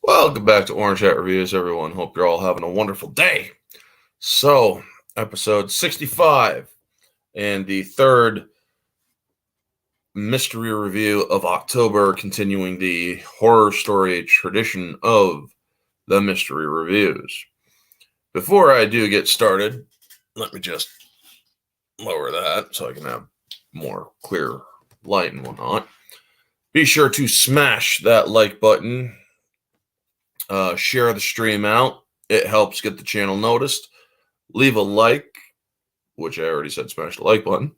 Welcome back to Orange Hat Reviews, everyone. Hope you're all having a wonderful day. So, episode 65 and the third mystery review of October, continuing the horror story tradition of the mystery reviews. Before I do get started, let me just lower that so I can have more clear light and whatnot. Be sure to smash that like button. Share the stream out. It helps get the channel noticed. Leave a like, which I already said smash the like button.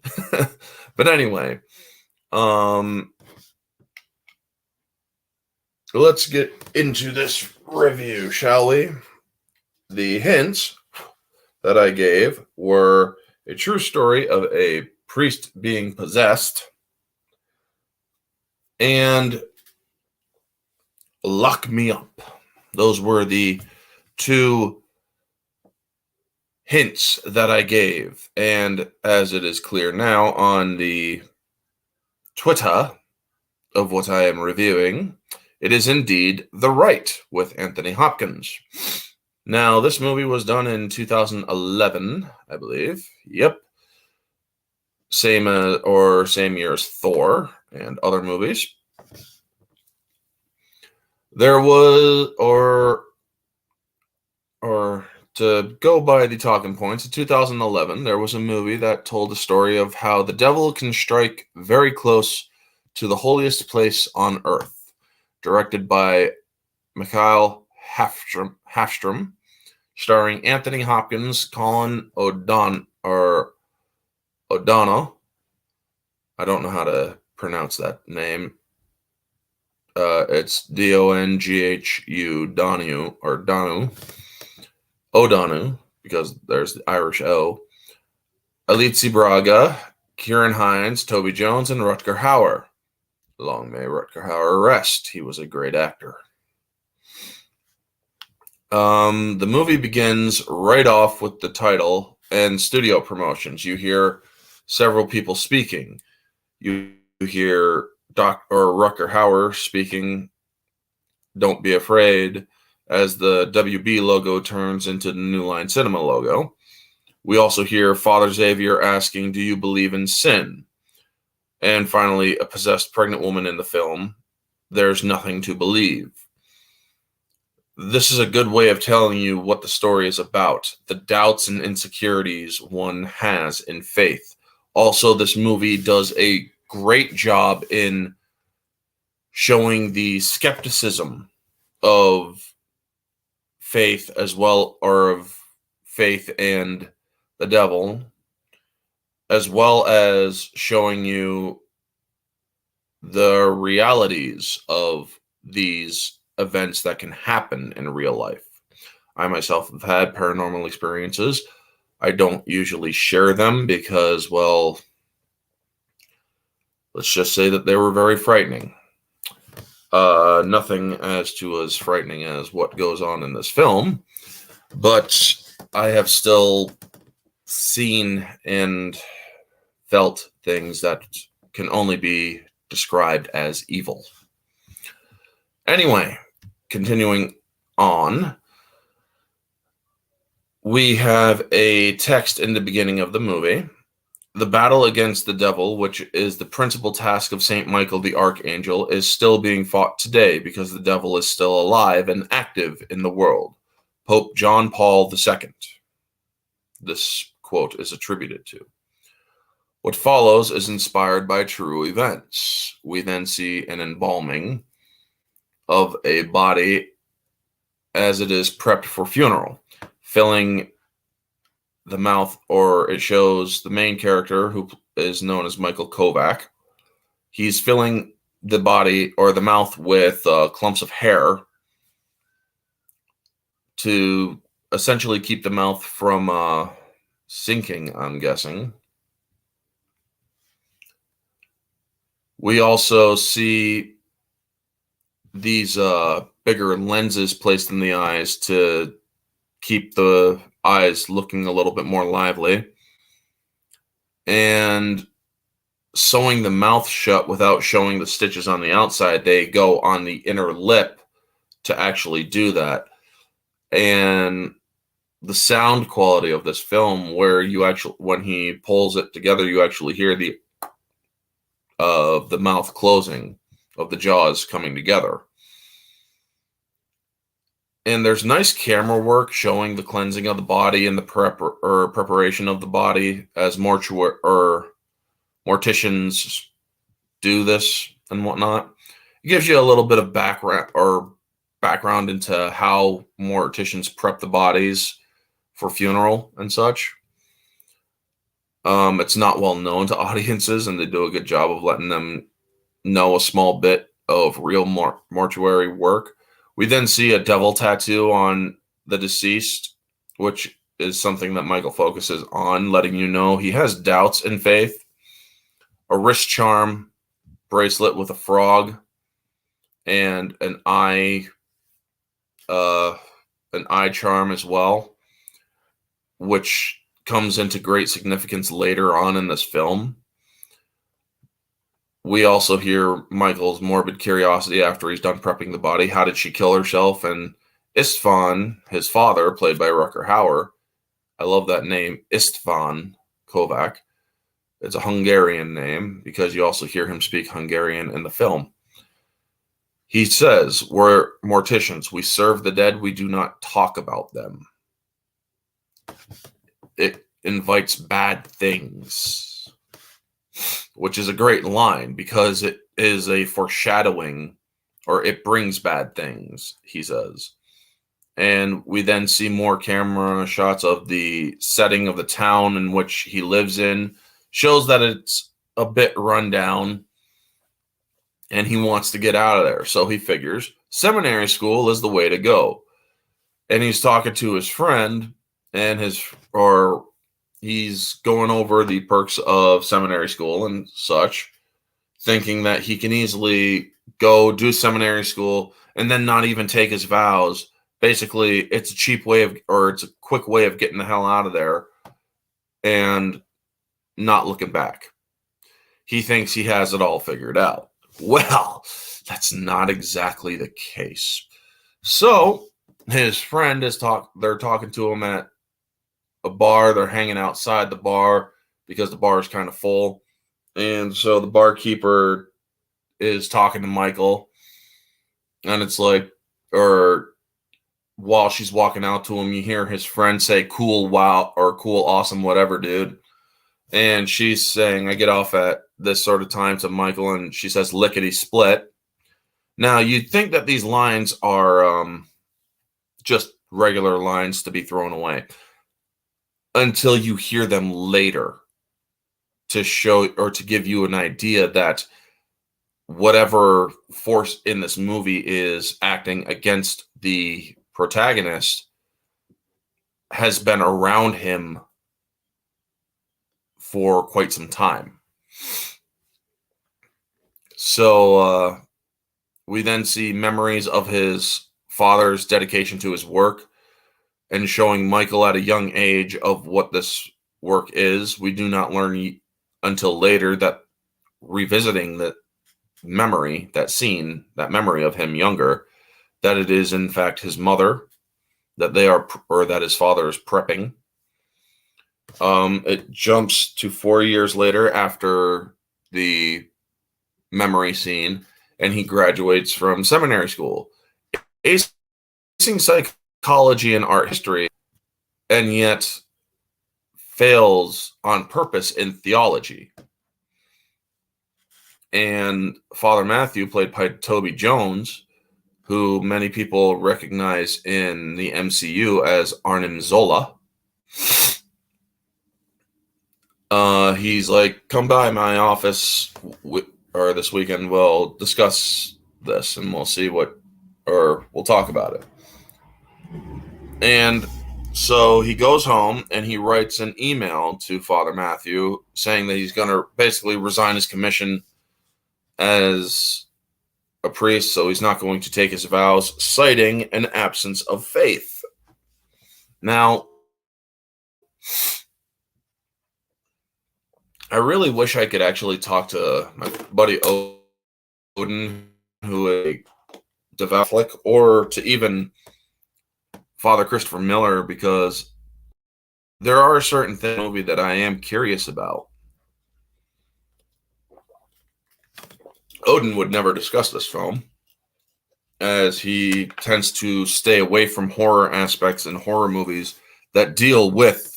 But anyway, let's get into this review, shall we? The hints that I gave were a true story of a priest being possessed and Lock Me Up. Those were the two hints that I gave. And as it is clear now on the Twitter of what I am reviewing, it is indeed The Rite with Anthony Hopkins. Now, this movie was done in 2011, I believe. Yep. Same year as Thor and other movies. There was, or to go by the talking points, in 2011, there was a movie that told the story of how the devil can strike very close to the holiest place on earth, directed by Mikhail Hafstrom, starring Anthony Hopkins, Colin O'Donnell. I don't know how to pronounce that name. It's Donghu, O'Donnell, because there's the Irish O. Alicia Braga, Kieran Hines, Toby Jones, and Rutger Hauer. Long may Rutger Hauer rest. He was a great actor. The movie begins right off with the title and studio promotions. You hear several people speaking. You hear Rutger Hauer speaking, "Don't be afraid," as the WB logo turns into the New Line Cinema logo. We also hear Father Xavier asking, "Do you believe in sin?" And finally, a possessed pregnant woman in the film, "There's nothing to believe." This is a good way of telling you what the story is about, the doubts and insecurities one has in faith. Also, this movie does a great job in showing the skepticism of faith as well, or of faith and the devil, as well as showing you the realities of these events that can happen in real life. I myself have had paranormal experiences. I don't usually share them because, well, let's just say that they were very frightening. Nothing as frightening as what goes on in this film, but I have still seen and felt things that can only be described as evil. Anyway, continuing on, we have a text in the beginning of the movie. The battle against the devil, which is the principal task of St. Michael the Archangel, is still being fought today because the devil is still alive and active in the world. Pope John Paul II. This quote is attributed to. What follows is inspired by true events. We then see an embalming of a body as it is prepped for funeral, filling the mouth, or it shows the main character, who is known as Michael Kovac. He's filling the body or the mouth with clumps of hair to essentially keep the mouth from sinking, I'm guessing. We also see these bigger lenses placed in the eyes to keep the eyes looking a little bit more lively, and sewing the mouth shut without showing the stitches on the outside. They go on the inner lip to actually do that. And the sound quality of this film, where you actually, when he pulls it together, you actually hear the mouth closing of the jaws coming together. And there's nice camera work showing the cleansing of the body and the preparation of the body as morticians do this and whatnot. It gives you a little bit of background into how morticians prep the bodies for funeral and such. It's not well known to audiences, and they do a good job of letting them know a small bit of real mortuary work. We then see a devil tattoo on the deceased, which is something that Michael focuses on, letting you know he has doubts in faith. A wrist charm bracelet with a frog and an eye charm as well, which comes into great significance later on in this film. We also hear Michael's morbid curiosity after he's done prepping the body. How did she kill herself? And Istvan, his father, played by Rutger Hauer, I love that name, Istvan Kovac. It's a Hungarian name because you also hear him speak Hungarian in the film. He says, "We're morticians. We serve the dead. We do not talk about them." It invites bad things, which is a great line because it is a foreshadowing, or it brings bad things, he says. And we then see more camera shots of the setting of the town in which he lives in. Shows that it's a bit run down and he wants to get out of there. So he figures seminary school is the way to go. And he's talking to his friend and he's going over the perks of seminary school and such, thinking that he can easily go do seminary school and then not even take his vows. Basically, it's a it's a quick way of getting the hell out of there and not looking back. He thinks he has it all figured out. Well, that's not exactly the case. So his friend they're talking to him at a bar. They're hanging outside the bar because the bar is kind of full. And so the barkeeper is talking to Michael, and it's like, or while she's walking out to him, you hear his friend say, "Cool, wow," or "Cool, awesome, whatever, dude." And she's saying, "I get off at this sort of time," to Michael, and she says, "Lickety split." Now, you'd think that these lines are just regular lines to be thrown away until you hear them later to show or to give you an idea that whatever force in this movie is acting against the protagonist has been around him for quite some time. So we then see memories of his father's dedication to his work and showing Michael at a young age of what this work is. We do not learn until later that revisiting that memory, that scene, that memory of him younger, that it is in fact his mother, that his father is prepping. It jumps to 4 years later after the memory scene, and he graduates from seminary school, acing psychology and art history, and yet fails on purpose in theology. And Father Matthew, played by Toby Jones, who many people recognize in the MCU as Arnim Zola. He's like, "Come by my office or this weekend. We'll discuss this and we'll see we'll talk about it." And so he goes home and he writes an email to Father Matthew saying that he's going to basically resign his commission as a priest, so he's not going to take his vows, citing an absence of faith. Now, I really wish I could actually talk to my buddy Odin, who is a develop, or to even Father Christopher Miller, because there are certain things in the movie that I am curious about. Odin would never discuss this film, as he tends to stay away from horror aspects in horror movies that deal with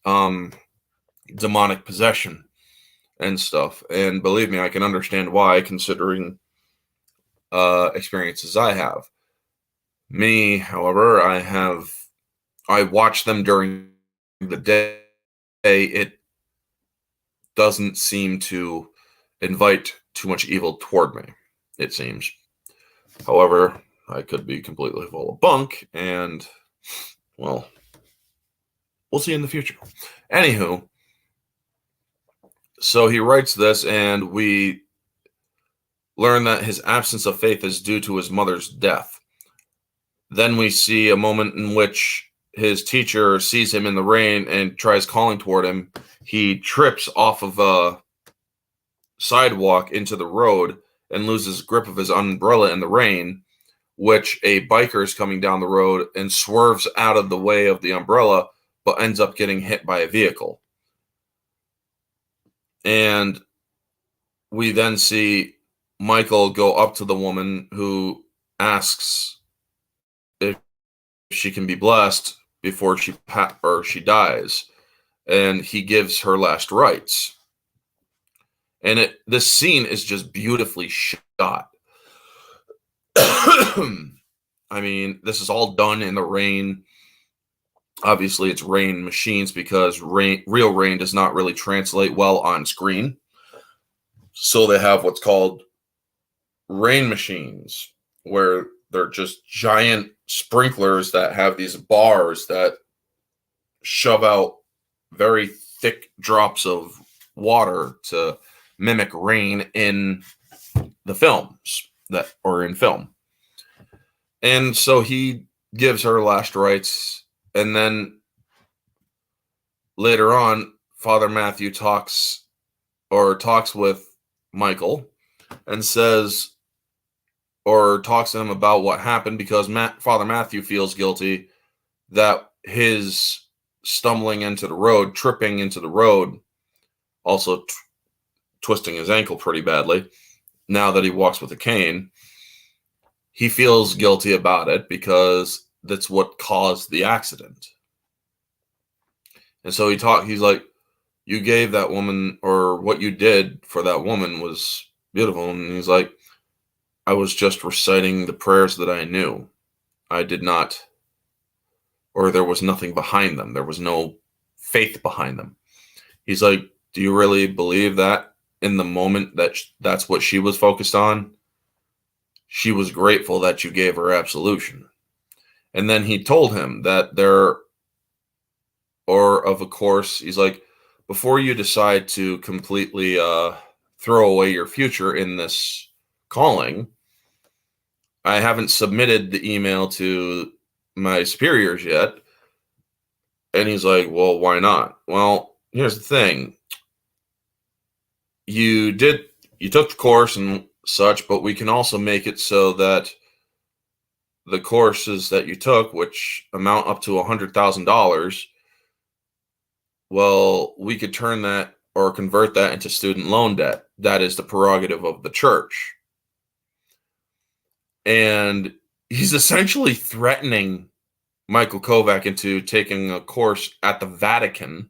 demonic possession and stuff. And believe me, I can understand why, considering experiences I have. Me, however, I watch them during the day. It doesn't seem to invite too much evil toward me, it seems. However, I could be completely full of bunk, and, well, we'll see in the future. Anywho, so he writes this, and we learn that his absence of faith is due to his mother's death. Then we see a moment in which his teacher sees him in the rain and tries calling toward him. He trips off of a sidewalk into the road and loses grip of his umbrella in the rain, which a biker is coming down the road and swerves out of the way of the umbrella, but ends up getting hit by a vehicle. And we then see Michael go up to the woman, who asks if she can be blessed before she dies, and he gives her last rites. And this scene is just beautifully shot. I mean, this is all done in the rain. Obviously, it's rain machines, because real rain does not really translate well on screen. So they have what's called rain machines, where they're just giant sprinklers that have these bars that shove out very thick drops of water to mimic rain in the films in film. And so he gives her last rites, and then later on, Father Matthew talks with Michael and says, or talks to him about what happened, because Father Matthew feels guilty that his tripping into the road, also twisting his ankle pretty badly, now that he walks with a cane. He feels guilty about it because that's what caused the accident. And so he's like, you gave that woman, or what you did for that woman was beautiful. And he's like, I was just reciting the prayers that I knew. I did not, or there was nothing behind them. There was no faith behind them. He's like, do you really believe that in the moment that's what she was focused on? She was grateful that you gave her absolution. And then he told him that of course, he's like, before you decide to completely throw away your future in this calling, I haven't submitted the email to my superiors yet. And he's like, well, why not? Well, here's the thing. You took the course and such, but we can also make it so that the courses that you took, which amount up to $100,000, well, we could turn that or convert that into student loan debt. That is the prerogative of the church. And he's essentially threatening Michael Kovac into taking a course at the Vatican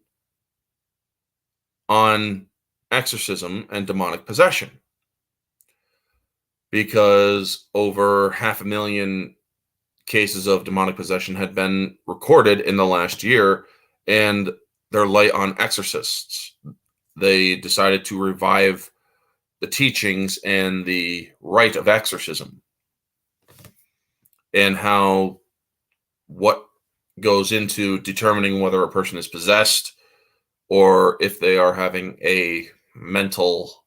on exorcism and demonic possession, because over 500,000 cases of demonic possession had been recorded in the last year, and they're light on exorcists. They decided to revive the teachings and the rite of exorcism, and what goes into determining whether a person is possessed or if they are having a mental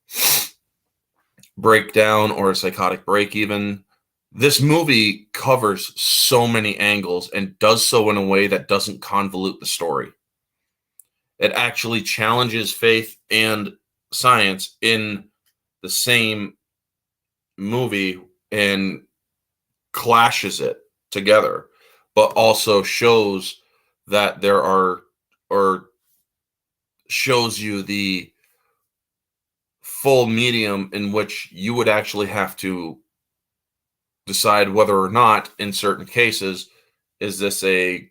breakdown or a psychotic break even. This movie covers so many angles and does so in a way that doesn't convolute the story. It actually challenges faith and science in the same movie, and clashes it together, but also shows that there are, or shows you the full medium in which you would actually have to decide whether or not, in certain cases, is this a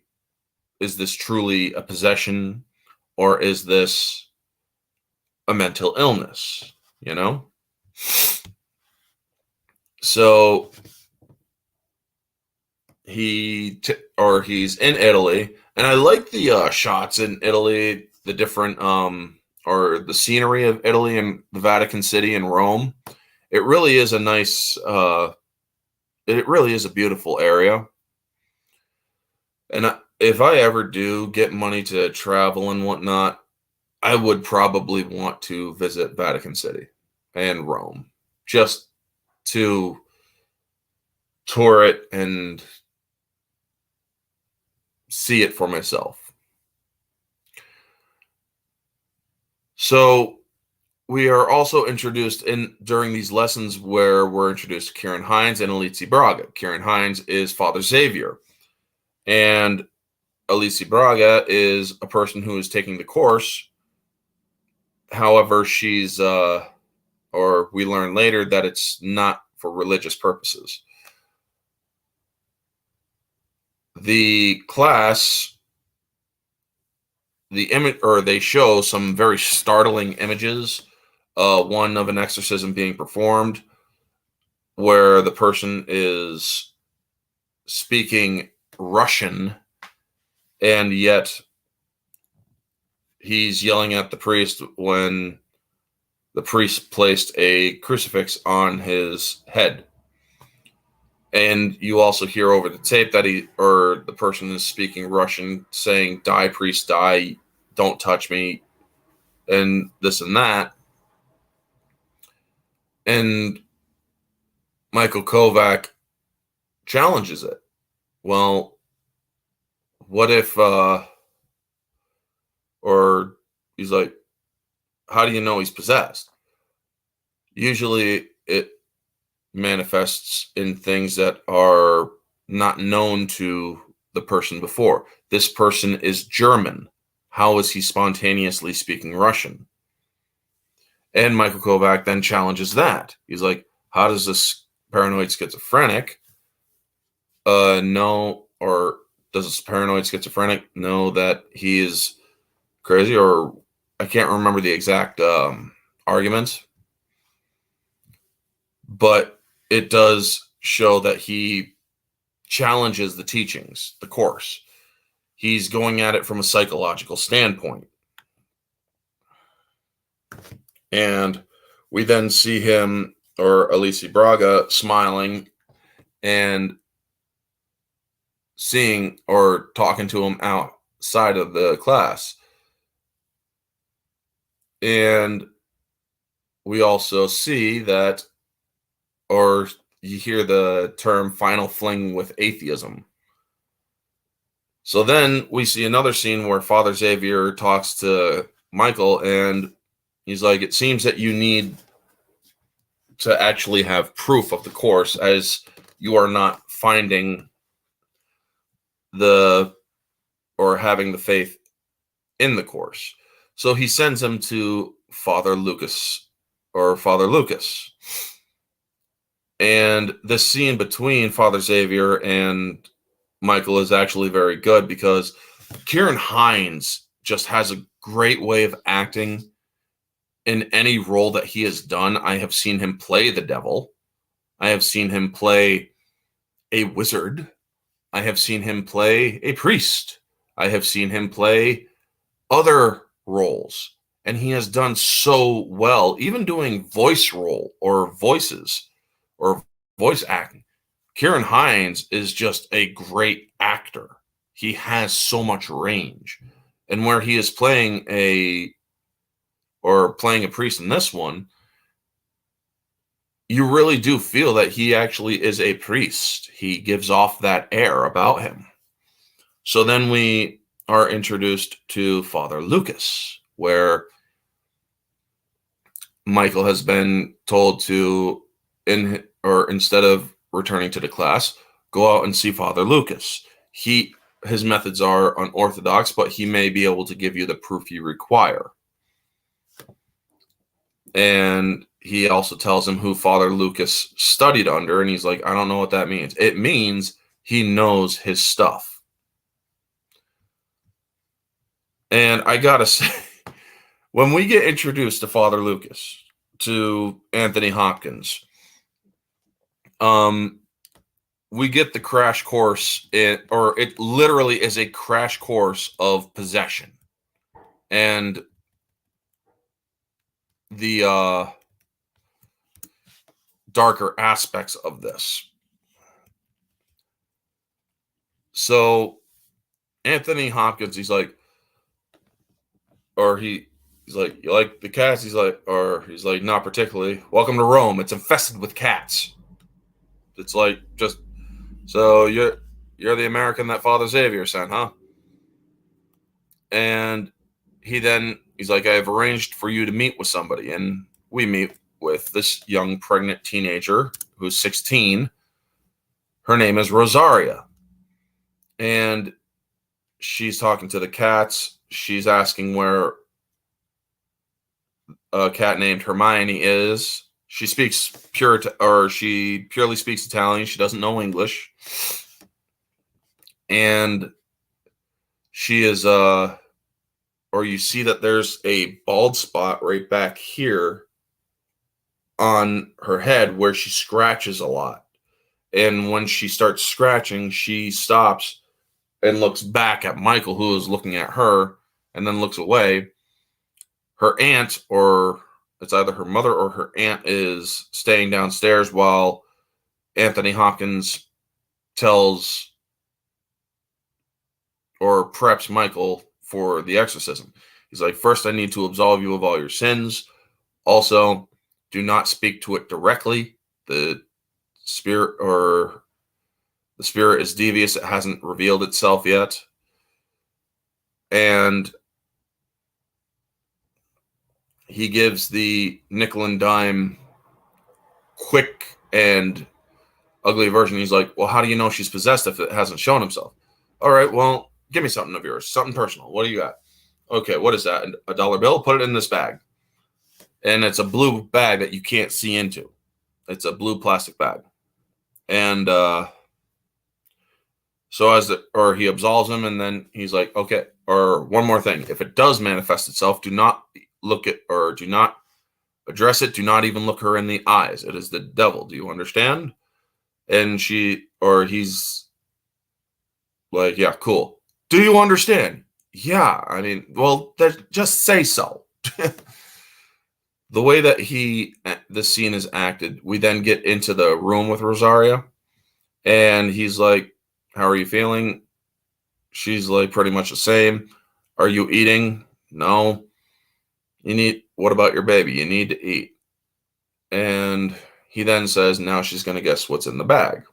is this truly a possession, or is this a mental illness, you know? So he's in Italy, and I like the shots in Italy, the different or the scenery of Italy and the Vatican City and Rome. It really is a nice it really is a beautiful area. And if I ever do get money to travel and whatnot, I would probably want to visit Vatican City and Rome, just to tour it and see it for myself. So we are also introduced in during these lessons where we're introduced to Kieran Hines and Alici Braga. Kieran Hines is Father Xavier, and Alici Braga is a person who is taking the course. However, or we learn later that it's not for religious purposes. The class, the image, or they show some very startling images. One of an exorcism being performed, where the person is speaking Russian, and yet he's yelling at the priest when the priest placed a crucifix on his head. And you also hear over the tape that the person is speaking Russian, saying, "Die, priest, die, don't touch me," and this and that. And Michael Kovac challenges it. Well, what if, or he's like, how do you know he's possessed? Usually it manifests in things that are not known to the person before. This person is German. How is he spontaneously speaking Russian? And Michael Kovac then challenges that. He's like, how does this paranoid schizophrenic know, or does this paranoid schizophrenic know that he is crazy? Or I can't remember the exact arguments, but it does show that he challenges the teachings, the course. He's going at it from a psychological standpoint. And we then see him, or Alici Braga, smiling and seeing or talking to him outside of the class. And we also see that, or you hear the term final fling with atheism. So then we see another scene where Father Xavier talks to Michael, and he's like, it seems that you need to actually have proof of the course, as you are not finding or having the faith in the course. So he sends him to Father Lucas. And this scene between Father Xavier and Michael is actually very good, because Kieran Hines just has a great way of acting in any role that he has done. I have seen him play the devil. I have seen him play a wizard. I have seen him play a priest. I have seen him play other roles. And he has done so well, even doing voice role or voices or voice acting. Kieran Hines is just a great actor. He has so much range. And where he is playing a priest in this one, you really do feel that he actually is a priest. He gives off that air about him. So then we are introduced to Father Lucas, where Michael has been told to, instead of returning to the class, go out and see Father Lucas. His methods are unorthodox, but he may be able to give you the proof you require. And he also tells him who Father Lucas studied under, and he's like, I don't know what that means. It means he knows his stuff. And I gotta say, when we get introduced to Father Lucas, to Anthony Hopkins, we get the crash course, or it literally is a crash course of possession. And the darker aspects of this. So Anthony Hopkins, he's like, you like the cats? He's like, not particularly. Welcome to Rome. It's infested with cats. It's like, just, so you're the American that Father Xavier sent, huh? And he's like, I've arranged for you to meet with somebody. And we meet with this young pregnant teenager who's 16. Her name is Rosaria. And she's talking to the cats. She's asking where a cat named Hermione is. She purely speaks Italian. She doesn't know English. And she is, or you see that there's a bald spot right back here on her head where she scratches a lot. And when she starts scratching, she stops and looks back at Michael, who is looking at her, and then looks away. Her aunt, or it's either her mother or her aunt, is staying downstairs while Anthony Hopkins tells or preps Michael for the exorcism. He's like, first, I need to absolve you of all your sins. Also, do not speak to it directly. The spirit is devious. It hasn't revealed itself yet. And he gives the nickel and dime quick and ugly version. He's like, well, how do you know she's possessed if it hasn't shown himself? All right, well, give me something of yours, something personal. What do you got? Okay, what is that? A dollar bill? Put it in this bag. And it's a blue bag that you can't see into. It's a blue plastic bag. And so he absolves him, and then he's like, okay, or one more thing. If it does manifest itself, do not address it. Do not even look her in the eyes. It is the devil. Do you understand? And he's like, yeah, cool. Do you understand? Yeah. I mean, well, just say so. The way that the scene is acted, we then get into the room with Rosaria, and he's like, how are you feeling? She's like, pretty much the same. Are you eating? No. What about your baby? You need to eat. And he then says, now she's going to guess what's in the bag.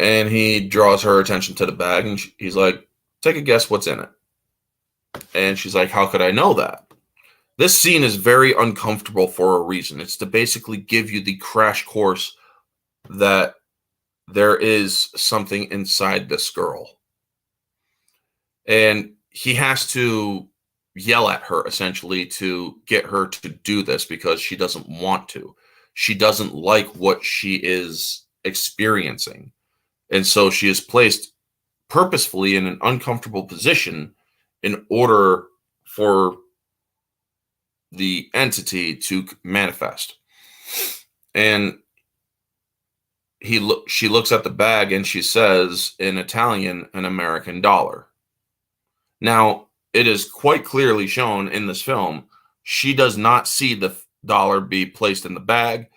And he draws her attention to the bag, and he's like, take a guess what's in it. And she's like, how could I know that? This scene is very uncomfortable for a reason. It's to basically give you the crash course that there is something inside this girl. And he has to yell at her, essentially, to get her to do this because she doesn't want to. She doesn't like what she is experiencing. And so she is placed purposefully in an uncomfortable position in order for the entity to manifest. And she looks at the bag and she says in Italian, an American dollar. Now, it is quite clearly shown in this film, she does not see the dollar be placed in the bag.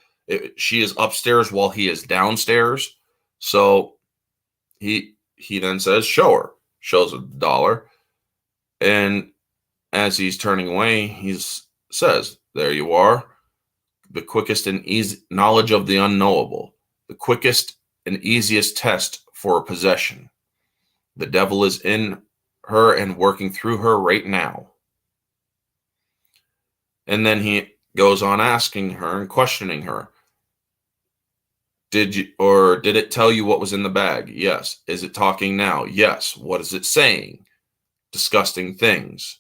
She is upstairs while he is downstairs. So he then says, show her. Shows a dollar. And as he's turning away, he says, there you are. The quickest and easy knowledge of the unknowable. The quickest and easiest test for possession. The devil is in her and working through her right now. And then he goes on asking her and questioning her. Did it tell you what was in the bag? Yes. Is it talking now? Yes. What is it saying? Disgusting things.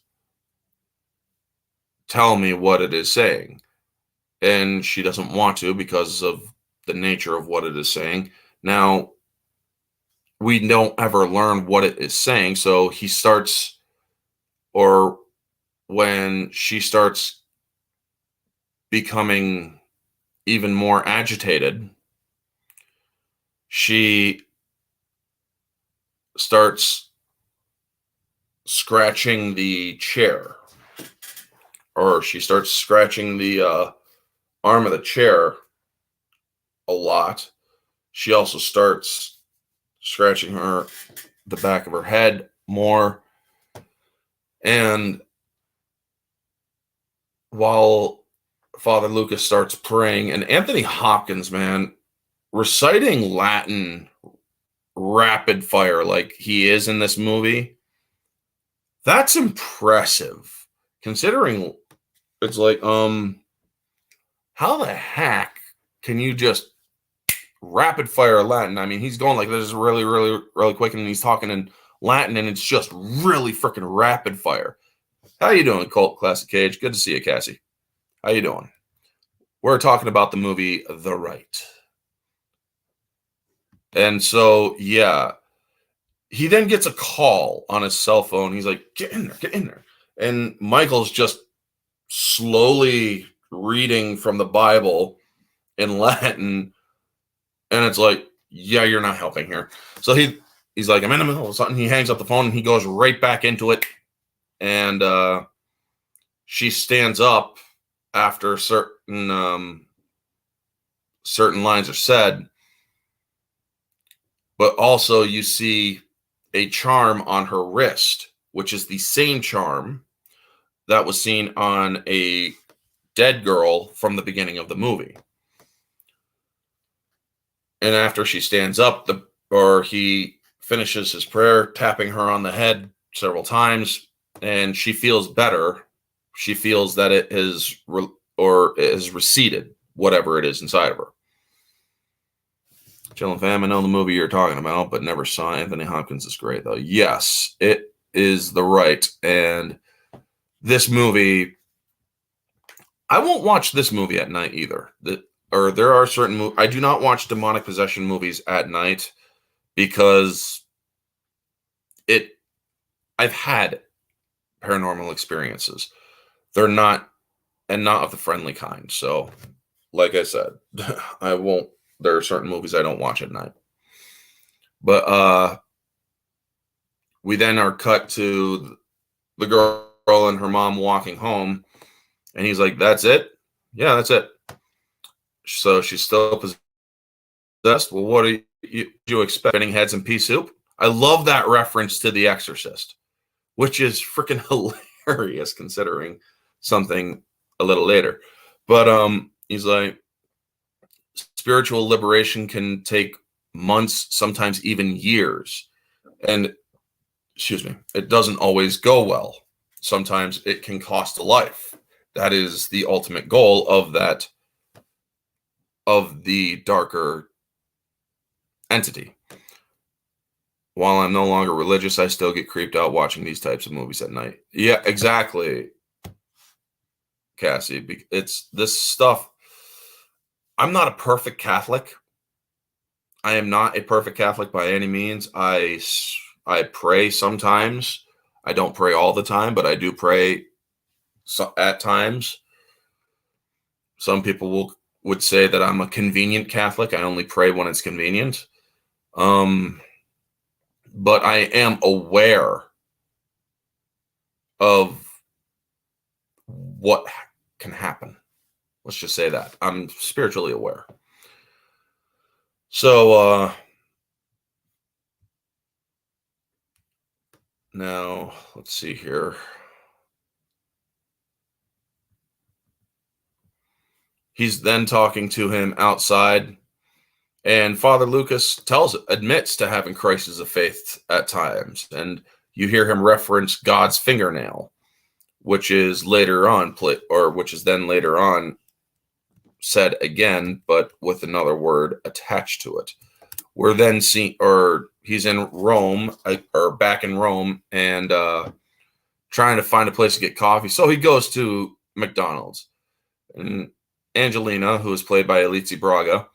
Tell me what it is saying. And she doesn't want to because of the nature of what it is saying. Now, we don't ever learn what it is saying. So he starts, or when she starts becoming even more agitated, she starts scratching the chair, or she starts scratching the arm of the chair a lot. She also starts scratching the back of her head more. And while Father Lucas starts praying, and Anthony Hopkins, man, reciting Latin rapid fire like he is in this movie, that's impressive. Considering it's like, how the heck can you just rapid fire Latin? I mean, he's going like this really, really, really quick, and he's talking in Latin, and it's just really freaking rapid fire. How you doing, Cult Classic Cage? Good to see you, Cassie. How you doing? We're talking about the movie The Rite. And so, yeah, he then gets a call on his cell phone. He's like, get in there, get in there. And Michael's just slowly reading from the Bible in Latin. And it's like, yeah, you're not helping here. So he's like, I'm in the middle of something. He hangs up the phone and he goes right back into it. And she stands up after certain lines are said. But also you see a charm on her wrist, which is the same charm that was seen on a dead girl from the beginning of the movie. And after she stands up, he finishes his prayer, tapping her on the head several times, and she feels better. She feels that it has receded, whatever it is inside of her. Chillin' fam, I know the movie you're talking about, but never saw. Anthony Hopkins is great, though. Yes, it is The Rite. And this movie, I won't watch this movie at night either. There are certain I do not watch demonic possession movies at night because I've had paranormal experiences. They're not of the friendly kind. So, like I said, I won't. There are certain movies I don't watch at night. But we then are cut to the girl and her mom walking home, and he's like, "That's it? Yeah, that's it." So she's still possessed. Well, what do you expect? Spinning heads and pea soup? I love that reference to The Exorcist, which is freaking hilarious considering something a little later. But he's like, spiritual liberation can take months, sometimes even years. And, excuse me, it doesn't always go well. Sometimes it can cost a life. That is the ultimate goal of the darker entity. While I'm no longer religious, I still get creeped out watching these types of movies at night. Yeah, exactly, Cassie. It's this stuff. I'm not a perfect Catholic. I am not a perfect Catholic by any means. I pray sometimes. I don't pray all the time, but I do pray at times. Some people would say that I'm a convenient Catholic. I only pray when it's convenient. But I am aware of what can happen. Let's just say that. I'm spiritually aware. So now let's see here. He's then talking to him outside, and Father Lucas admits to having crises of faith at times, and you hear him reference God's fingernail, which is then later on said again, but with another word attached to it. We're then seen, or he's in Rome, or back in Rome, and trying to find a place to get coffee. So he goes to McDonald's. And Angelina, who is played by Alicia Braga,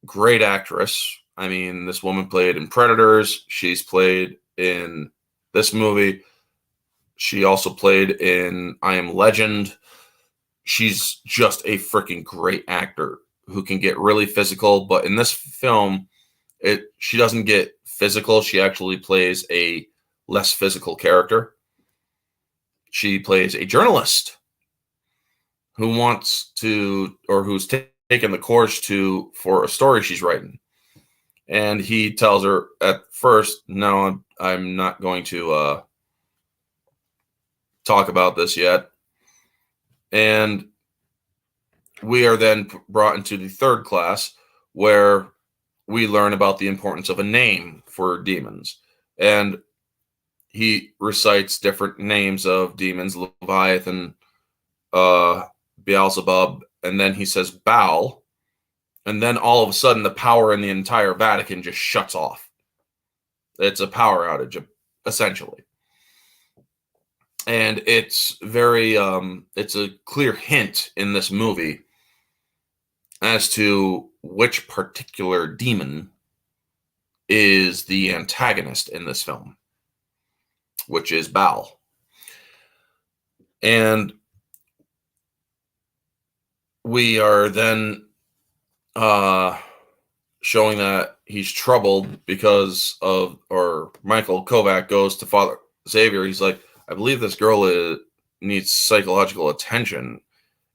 great actress. I mean, this woman played in Predators. She's played in this movie. She also played in I Am Legend. She's just a freaking great actor who can get really physical. But in this film, she doesn't get physical. She actually plays a less physical character. She plays a journalist who wants to, or who's taken the course for a story she's writing. And he tells her at first, no, I'm not going to talk about this yet. And we are then brought into the third class, where we learn about the importance of a name for demons. And he recites different names of demons, Leviathan, Beelzebub, and then he says Baal. And then all of a sudden, the power in the entire Vatican just shuts off. It's a power outage, essentially. And it's very, it's a clear hint in this movie as to which particular demon is the antagonist in this film, which is Baal. And we are then showing that he's troubled because of, or Michael Kovac goes to Father Xavier. He's like, I believe this girl needs psychological attention.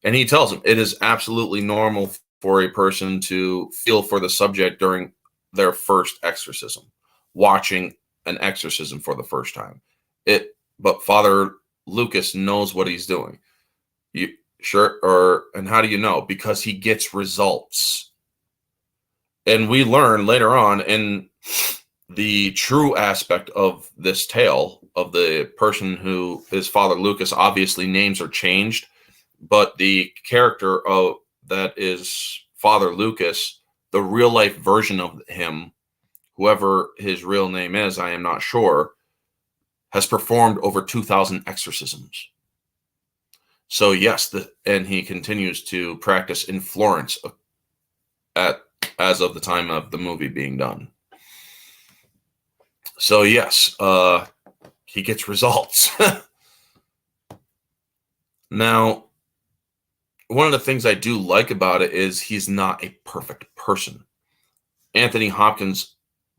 And he tells him it is absolutely normal for a person to feel for the subject during their first exorcism, watching an exorcism for the first time. But Father Lucas knows what he's doing. You sure? And how do you know? Because he gets results. And we learn later on in the true aspect of this tale of the person who is Father Lucas. Obviously, names are changed, but the character that is Father Lucas, the real life version of him, whoever his real name is, I am not sure, has performed over 2,000 exorcisms. So yes, and he continues to practice in Florence as of the time of the movie being done. So yes, he gets results. Now, one of the things I do like about it is he's not a perfect person. Anthony Hopkins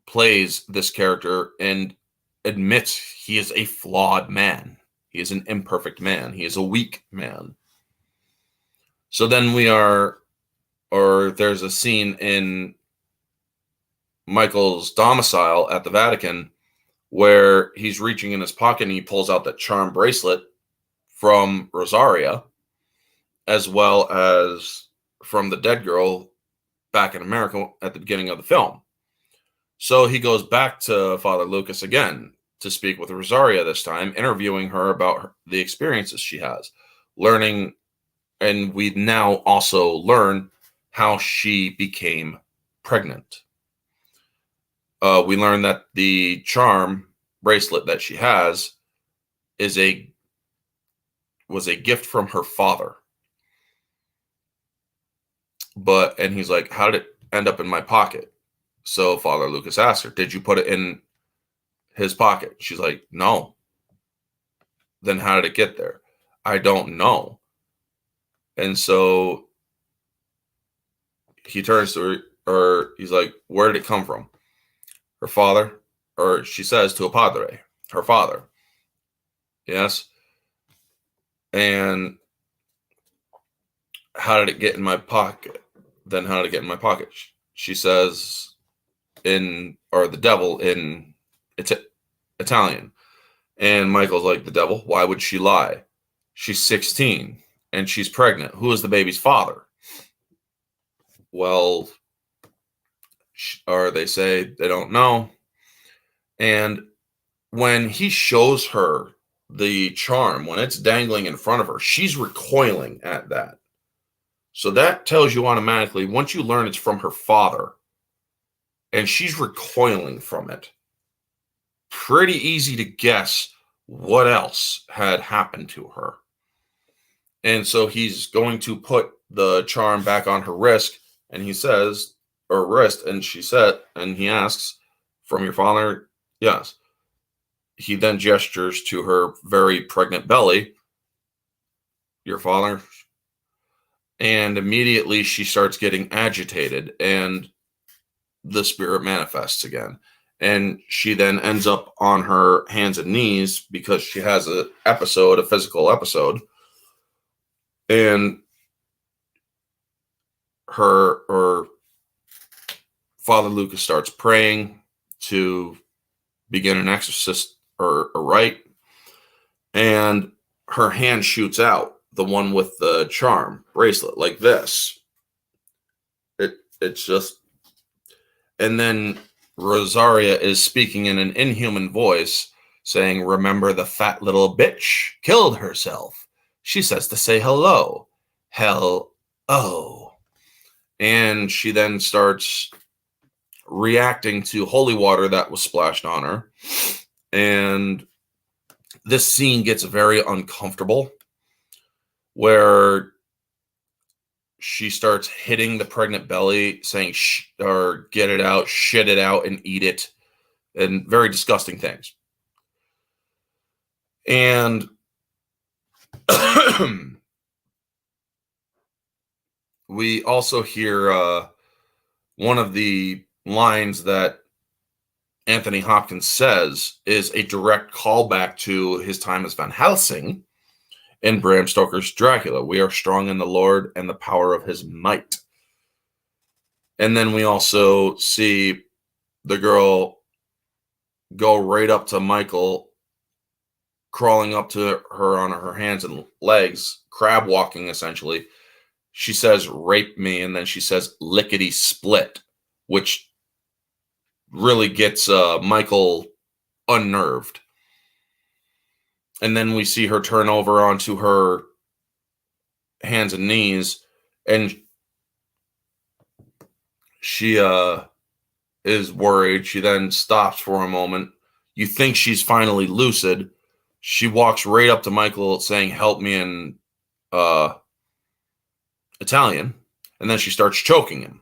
plays this character and admits he is a flawed man. He is an imperfect man. He is a weak man. So then there's a scene in Michael's domicile at the Vatican where he's reaching in his pocket and he pulls out that charm bracelet from Rosaria, as well as from the dead girl back in America at the beginning of the film. So he goes back to Father Lucas again to speak with Rosaria this time, interviewing her about the experiences she has, learning, and we now also learn how she became pregnant. We learn that the charm bracelet that she has was a gift from her father. And he's like, how did it end up in my pocket? So Father Lucas asked her, did you put it in his pocket? She's like, no. Then how did it get there? I don't know. And so he turns to her, or he's like, where did it come from? Her father, or she says to a padre, her father. Yes. And how did it get in my pocket? Then how did it get in my pocket? She says the devil in Italian. And Michael's like, the devil? Why would she lie? She's 16 and she's pregnant. Who is the baby's father? Well, or they say they don't know. And when he shows her the charm, when it's dangling in front of her, she's recoiling at that. So that tells you automatically, once you learn it's from her father and she's recoiling from it, pretty easy to guess what else had happened to her. And so he's going to put the charm back on her wrist, and he says, or wrist, and she said, and he asks, from your father? Yes. He then gestures to her very pregnant belly, your father. And immediately she starts getting agitated, and the spirit manifests again. And she then ends up on her hands and knees because she has a physical episode. And her Father Lucas starts praying to begin an exorcist or a rite, and her hand shoots out, the one with the charm bracelet, like this. It's just, and then Rosaria is speaking in an inhuman voice, saying, "Remember the fat little bitch killed herself. She says to say hello. Hell-oh." And she then starts reacting to holy water that was splashed on her. And this scene gets very uncomfortable, where she starts hitting the pregnant belly, saying, or get it out, shit it out, and eat it, and very disgusting things. And we also hear one of the lines that Anthony Hopkins says is a direct callback to his time as Van Helsing in Bram Stoker's Dracula. "We are strong in the Lord and the power of his might." And then we also see the girl go right up to Michael, crawling up to her on her hands and legs, crab walking essentially. She says, "Rape me," and then she says, "Lickety split," which really gets Michael unnerved. And then we see her turn over onto her hands and knees, and she is worried. She then stops for a moment. You think she's finally lucid. She walks right up to Michael saying, "Help me," in Italian, and then she starts choking him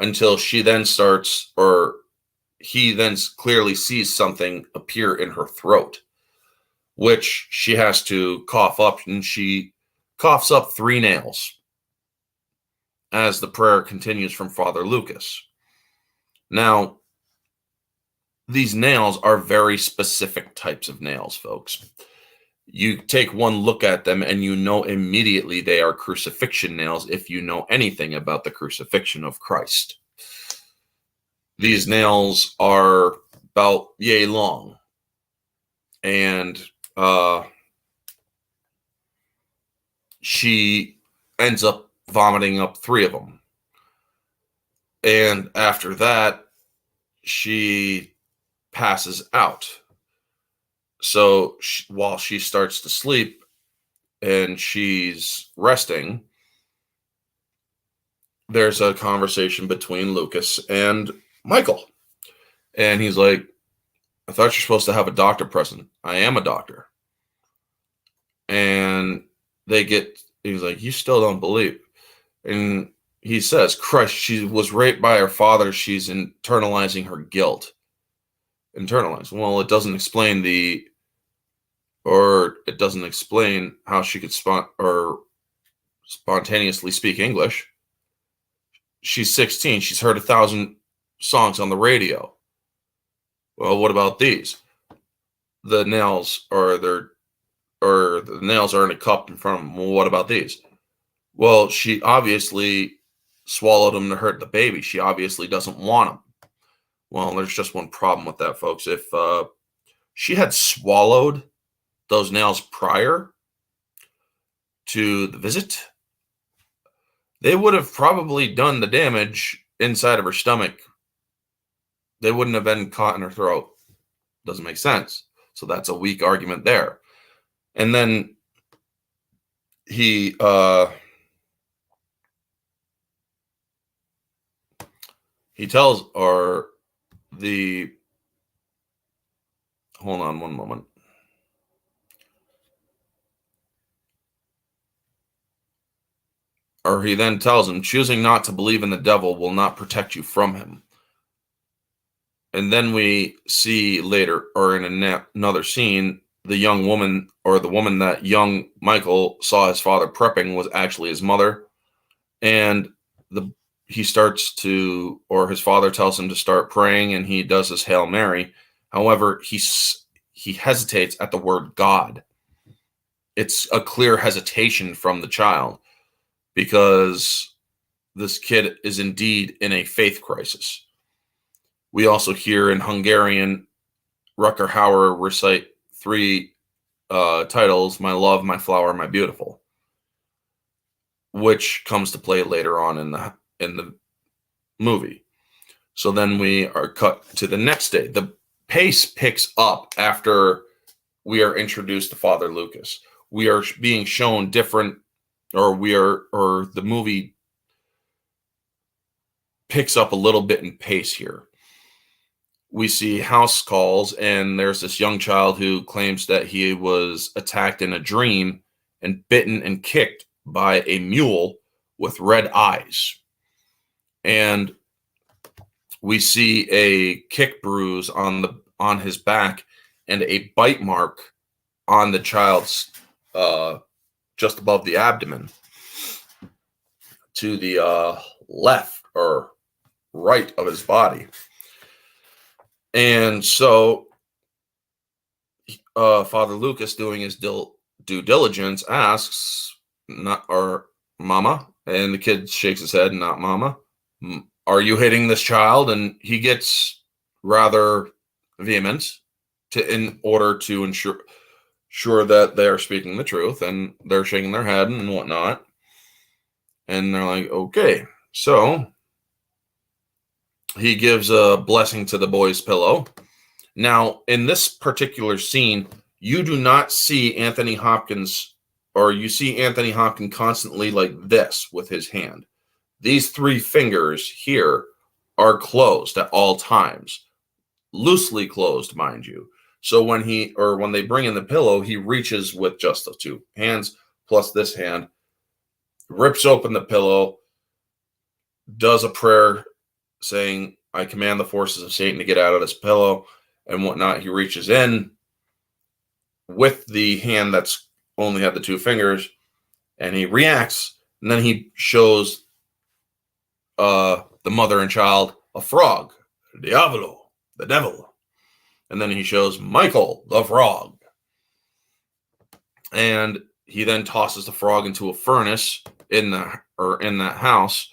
until she then starts, or he then clearly sees something appear in her throat, which she has to cough up, and she coughs up 3 nails as the prayer continues from Father Lucas. Now, these nails are very specific types of nails, folks. You take one look at them and you know immediately they are crucifixion nails if you know anything about the crucifixion of Christ. These nails are about yay long, and she ends up vomiting up 3 of them. And after that, she passes out. So while she starts to sleep and she's resting, there's a conversation between Lucas and Michael. And he's like, "I thought you're supposed to have a doctor present." "I am a doctor." And he's like, "You still don't believe." And he says, "Christ, she was raped by her father. She's internalizing her guilt." Internalize. Well, it doesn't explain how she could spontaneously speak English. She's 16. She's heard 1,000 songs on the radio. Well, what about these? The nails the nails are in a cup in front of them. Well, what about these? Well, she obviously swallowed them to hurt the baby. She obviously doesn't want them. Well, there's just one problem with that, folks. If she had swallowed those nails prior to the visit, they would have probably done the damage inside of her stomach. They wouldn't have been caught in her throat. Doesn't make sense. So that's a weak argument there. And then he he tells, or the, hold on one moment. Or he then tells him, choosing not to believe in the devil will not protect you from him. And then we see later, or in another scene, the young woman, or the woman that young Michael saw his father prepping, was actually his mother. And he starts to, or his father tells him to start praying, and he does his Hail Mary. However, he hesitates at the word God. It's a clear hesitation from the child, because this kid is indeed in a faith crisis. We also hear in Hungarian Rutger Hauer recite three titles: "My Love, My Flower, My Beautiful," which comes to play later on in the movie. So then we are cut to the next day. The pace picks up after we are introduced to Father Lucas. We are being shown different, or the movie picks up a little bit in pace here. We see house calls, and there's this young child who claims that he was attacked in a dream and bitten and kicked by a mule with red eyes. And we see a kick bruise on his back and a bite mark on the child's just above the abdomen to the left or right of his body. And so Father Lucas, doing his due diligence, asks, "Not, or Mama?" And the kid shakes his head, "Not Mama. Are you hitting this child?" And he gets rather vehement in order to ensure that they are speaking the truth, and they're shaking their head and whatnot. And they're like, okay. So he gives a blessing to the boy's pillow. Now, in this particular scene, you do not see Anthony Hopkins, or you see Anthony Hopkins constantly like this with his hand. These three fingers here are closed at all times, loosely closed, mind you. So when they bring in the pillow, he reaches with just the two hands plus this hand, rips open the pillow, does a prayer saying, "I command the forces of Satan to get out of this pillow," and whatnot. He reaches in with the hand that's only had the two fingers, and he reacts, and then he shows the mother and child a frog, Diavolo, the devil, and then he shows Michael the frog, and he then tosses the frog into a furnace in that house,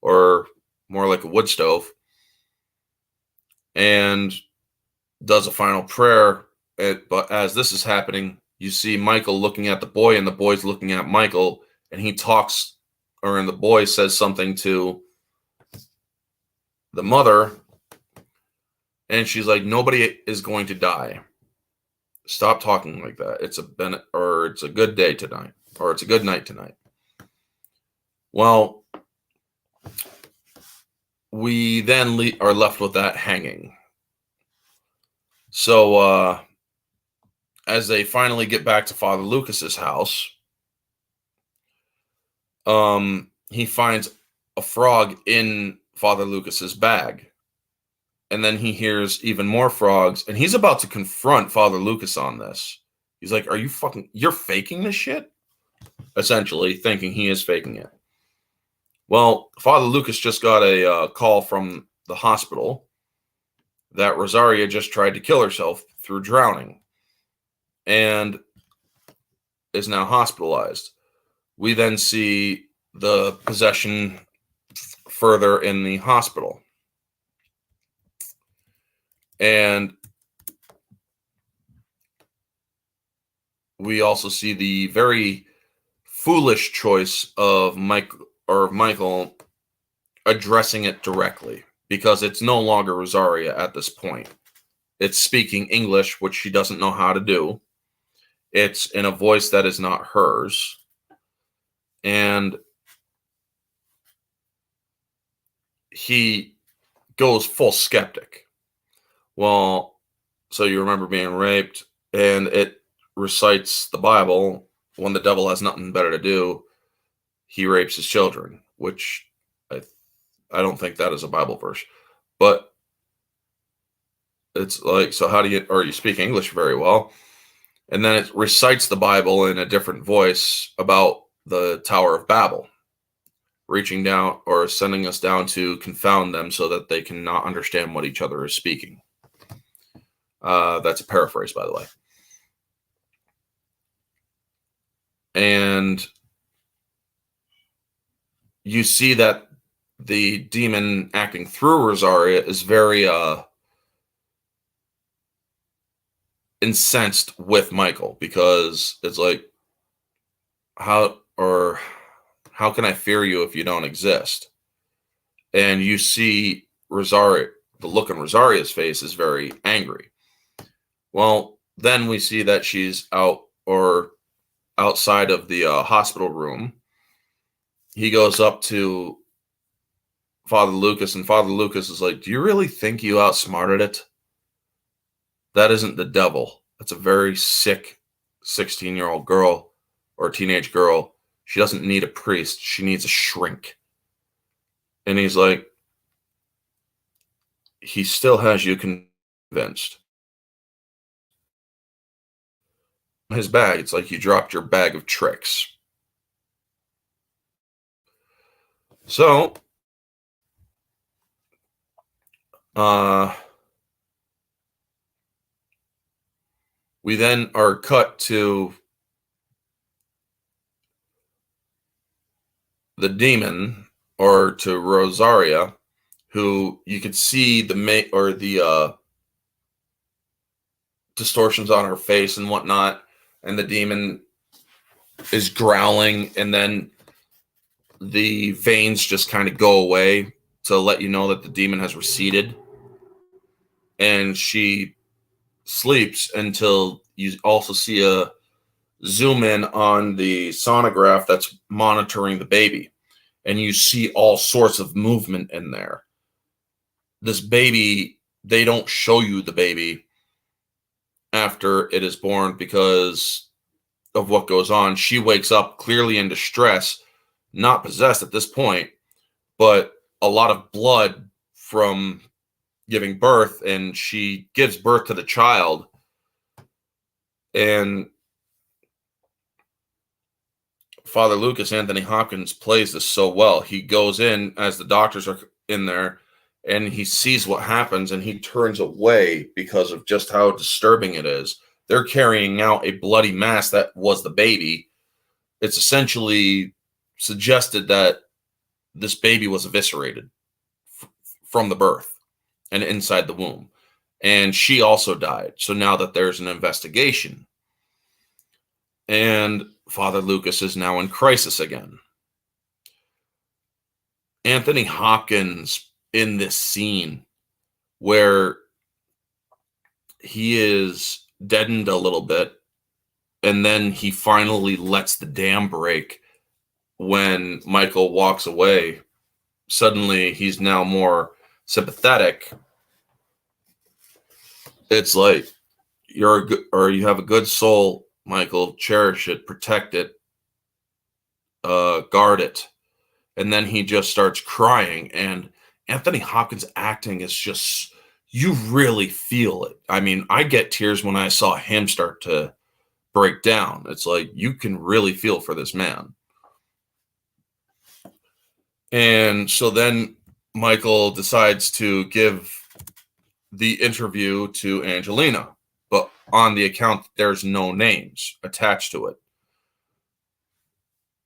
or more like a wood stove, and does a final prayer. But as this is happening, you see Michael looking at the boy, and the boy's looking at Michael, and he talks, and the boy says something to the mother, and she's like, "Nobody is going to die. Stop talking like that. It's a good day tonight, or it's a good night tonight." Well, we then are left with that hanging. So as they finally get back to Father Lucas's house, he finds a frog in Father Lucas's bag. And then he hears even more frogs, and he's about to confront Father Lucas on this. He's like, you're faking this shit? Essentially thinking he is faking it. Well, Father Lucas just got a call from the hospital that Rosaria just tried to kill herself through drowning and is now hospitalized. We then see the possession further in the hospital. And we also see the very foolish choice of Michael addressing it directly, because it's no longer Rosaria at this point. It's speaking English, which she doesn't know how to do. It's in a voice that is not hers. And he goes full skeptic. Well, so you remember being raped, and it recites the Bible. When the devil has nothing better to do, he rapes his children, which I, I don't think that is a Bible verse. But it's like, so how do you, or you speak English very well. And then it recites the Bible in a different voice about the Tower of Babel, reaching down or sending us down to confound them so that they cannot understand what each other is speaking. That's a paraphrase, by the way. And you see that the demon acting through Rosaria is very incensed with Michael, because it's like, how can I fear you if you don't exist? And you see Rosaria, the look on Rosaria's face is very angry. Well, then we see that she's outside of the hospital room. He goes up to Father Lucas, and Father Lucas is like, do you really think you outsmarted it? That isn't the devil. That's a very sick 16-year-old girl or teenage girl. She doesn't need a priest. She needs a shrink. And he's like, he still has you convinced. His bag, it's like you dropped your bag of tricks. So, we then are cut to the demon, or to Rosaria, who you could see the distortions on her face and whatnot, and the demon is growling, and then the veins just kind of go away to let you know that the demon has receded, and she sleeps until you also see a zoom in on the sonograph that's monitoring the baby, and you see all sorts of movement in there. This baby, they don't show you the baby after it is born because of what goes on. She wakes up clearly in distress, not possessed at this point, but a lot of blood from giving birth, and she gives birth to the child. And Father Lucas, Anthony Hopkins, plays this so well. He goes in as the doctors are in there, and he sees what happens, and he turns away because of just how disturbing it is. They're carrying out a bloody mass that was the baby. It's essentially suggested that this baby was eviscerated from the birth and inside the womb. And she also died. So now that there's an investigation, and Father Lucas is now in crisis again. Anthony Hopkins in this scene where he is deadened a little bit, and then he finally lets the dam break when Michael walks away. Suddenly he's now more sympathetic. It's like, you have a good soul, Michael. Cherish it, protect it, guard it. And then he just starts crying, and Anthony Hopkins' acting is just, you really feel it. I mean, I get tears when I saw him start to break down. It's like, you can really feel for this man. And so then Michael decides to give the interview to Angelina, but on the account, there's no names attached to it.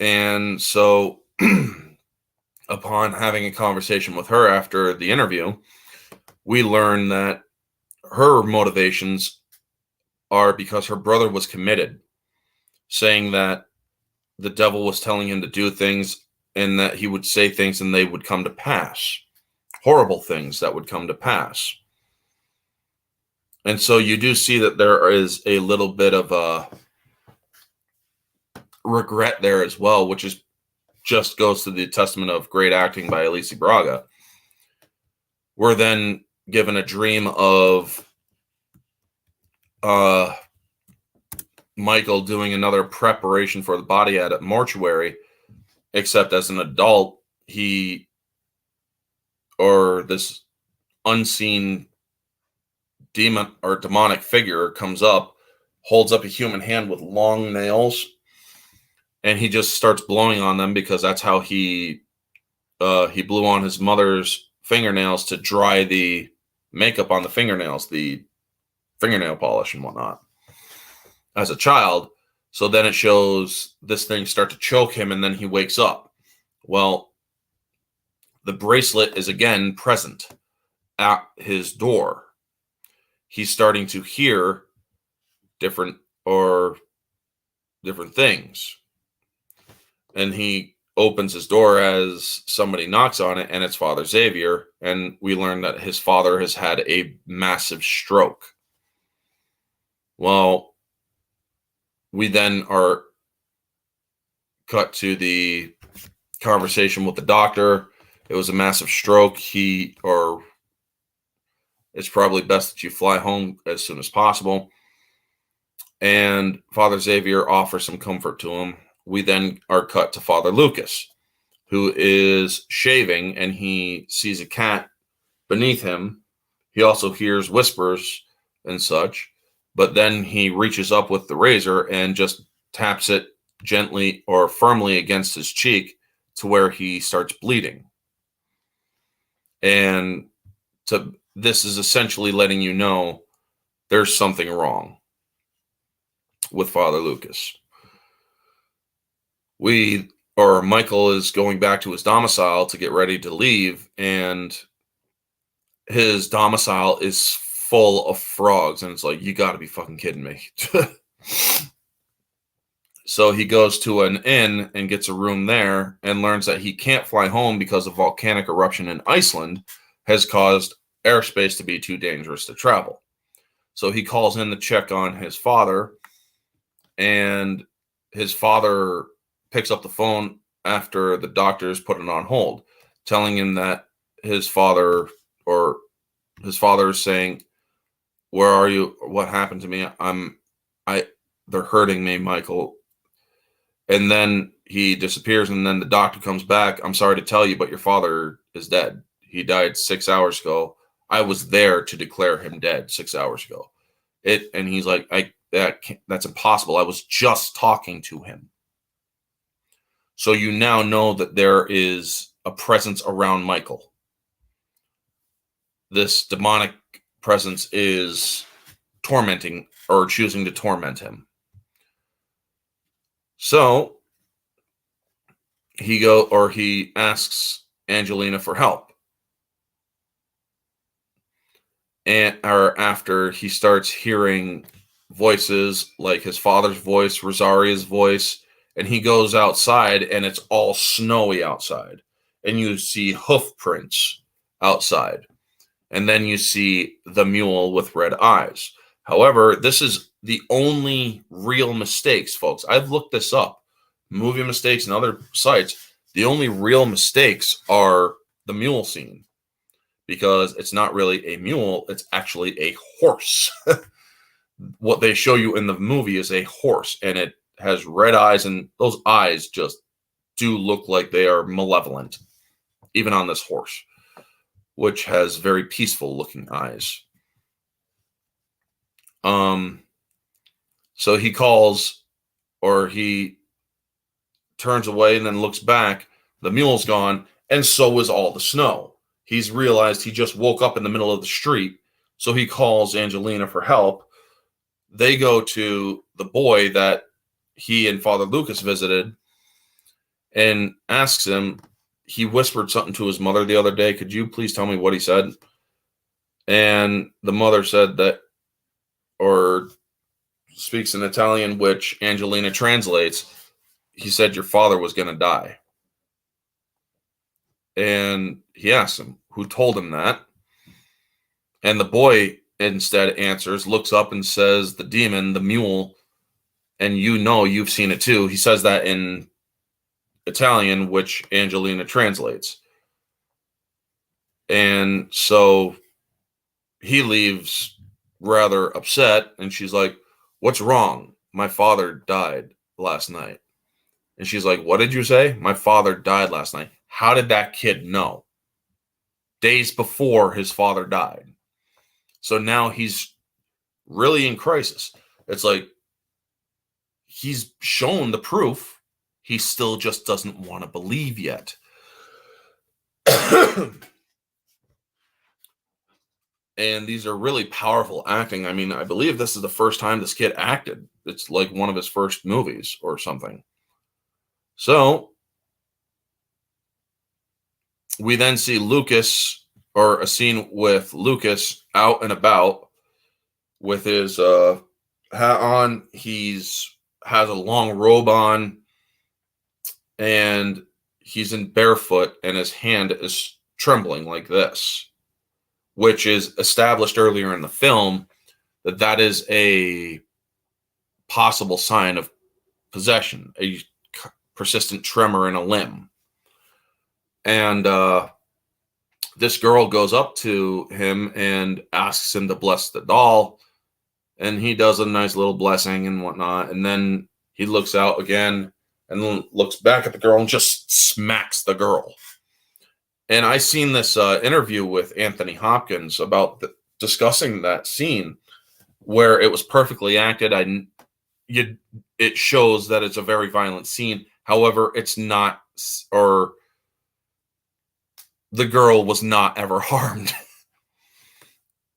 And so upon having a conversation with her after the interview, we learn that her motivations are because her brother was committed, saying that the devil was telling him to do things, and that he would say things and they would come to pass. Horrible things that would come to pass. And so you do see that there is a little bit of a regret there as well, which is just goes to the testament of great acting by Alicia Braga. we're then given a dream of Michael doing another preparation for the body at a mortuary, except as an adult, this unseen demon or demonic figure comes up, holds up a human hand with long nails, and he just starts blowing on them because that's how he blew on his mother's fingernails to dry the makeup on the fingernails, the fingernail polish and whatnot, as a child. So then it shows this thing start to choke him, and then he wakes up. Well, the bracelet is again present at his door. He's starting to hear different things. And he opens his door as somebody knocks on it, and it's Father Xavier. And we learn that his father has had a massive stroke. Well, we then are cut to the conversation with the doctor. It was a massive stroke. It's probably best that you fly home as soon as possible. And Father Xavier offers some comfort to him. We then are cut to Father Lucas, who is shaving, and he sees a cat beneath him. He also hears whispers and such, but then he reaches up with the razor and just taps it gently or firmly against his cheek to where he starts bleeding. And this is essentially letting you know there's something wrong with Father Lucas. Michael is going back to his domicile to get ready to leave, and his domicile is full of frogs, and it's like, you got to be fucking kidding me. So he goes to an inn and gets a room there and learns that he can't fly home because a volcanic eruption in Iceland has caused airspace to be too dangerous to travel. So he calls in to check on his father, and his father picks up the phone after the doctors put it on hold, telling him that his father is saying, "Where are you? What happened to me? They're hurting me, Michael." And then he disappears, and then the doctor comes back. "I'm sorry to tell you, but your father is dead. He died 6 hours ago. I was there to declare him dead 6 hours ago." And he's like, that's impossible. I was just talking to him. So you now know that there is a presence around Michael. This demonic presence is tormenting or choosing to torment him. So he asks Angelina for help. After he starts hearing voices like his father's voice, Rosaria's voice, and he goes outside, and it's all snowy outside, and you see hoof prints outside, and then you see the mule with red eyes. However, this is the only real mistakes, folks. I've looked this up, movie mistakes and other sites. The only real mistakes are the mule scene, because it's not really a mule, it's actually a horse. What they show you in the movie is a horse, and it has red eyes, and those eyes just do look like they are malevolent, even on this horse, which has very peaceful looking eyes. So he turns away and then looks back. The mule's gone, and so is all the snow. He's realized he just woke up in the middle of the street, so he calls Angelina for help. They go to the boy that he and Father Lucas visited and asks him, he whispered something to his mother the other day. Could you please tell me what he said? And the mother said that, or speaks in Italian, which Angelina translates. He said your father was going to die. And he asks him, who told him that? And the boy instead answers, looks up and says, the demon, the mule. And you've seen it too. He says that in Italian, which Angelina translates. And so he leaves rather upset, and she's like, "What's wrong? My father died last night." And she's like, "What did you say?" "My father died last night." How did that kid know? Days before his father died. So now he's really in crisis. It's like he's shown the proof. He still just doesn't want to believe yet. And these are really powerful acting. I mean, I believe this is the first time this kid acted. It's like one of his first movies or something. So we then see Lucas, or a scene with Lucas out and about with his hat on. He's has a long robe on, and he's in barefoot, and his hand is trembling like this, which is established earlier in the film that is a possible sign of possession, a persistent tremor in a limb. And this girl goes up to him and asks him to bless the doll, and he does a nice little blessing and whatnot. And then he looks out again and then looks back at the girl and just smacks the girl. And I seen this interview with Anthony Hopkins about discussing that scene where it was perfectly acted. It shows that it's a very violent scene. However, it's not, or the girl was not ever harmed.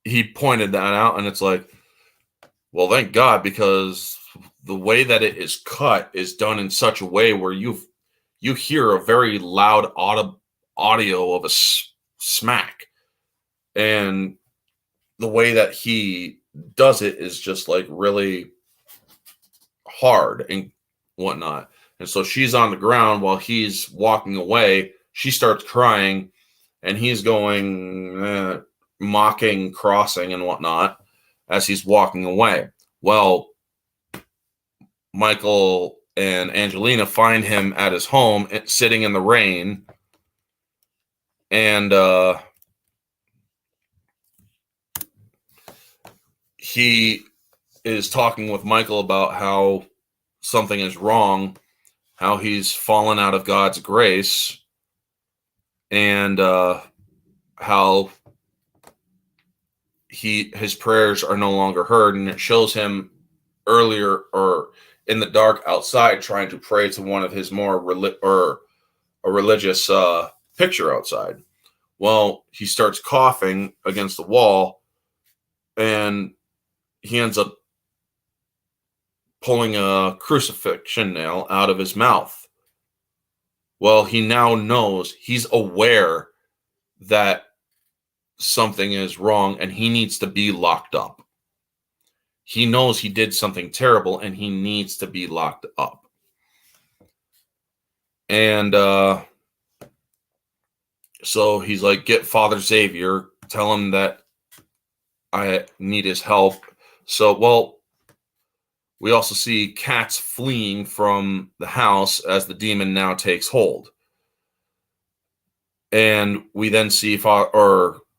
He pointed that out, and it's like, well, thank God, because the way that it is cut is done in such a way where you hear a very loud audio of a smack, and the way that he does it is just like really hard and whatnot. And so she's on the ground while he's walking away. She starts crying, and he's going mocking, crossing, and whatnot as he's walking away. Well, Michael and Angelina find him at his home, sitting in the rain, and he is talking with Michael about how something is wrong, how he's fallen out of God's grace, and how his prayers are no longer heard. And it shows him earlier, or in the dark outside, trying to pray to one of his more a religious picture outside. Well, he starts coughing against the wall, and he ends up pulling a crucifixion nail out of his mouth. Well, he now knows, he's aware that something is wrong and he needs to be locked up. He knows he did something terrible and he needs to be locked up. And so he's like, get Father Xavier, tell him that I need his help. So, well, we also see Katz fleeing from the house as the demon now takes hold. And we then see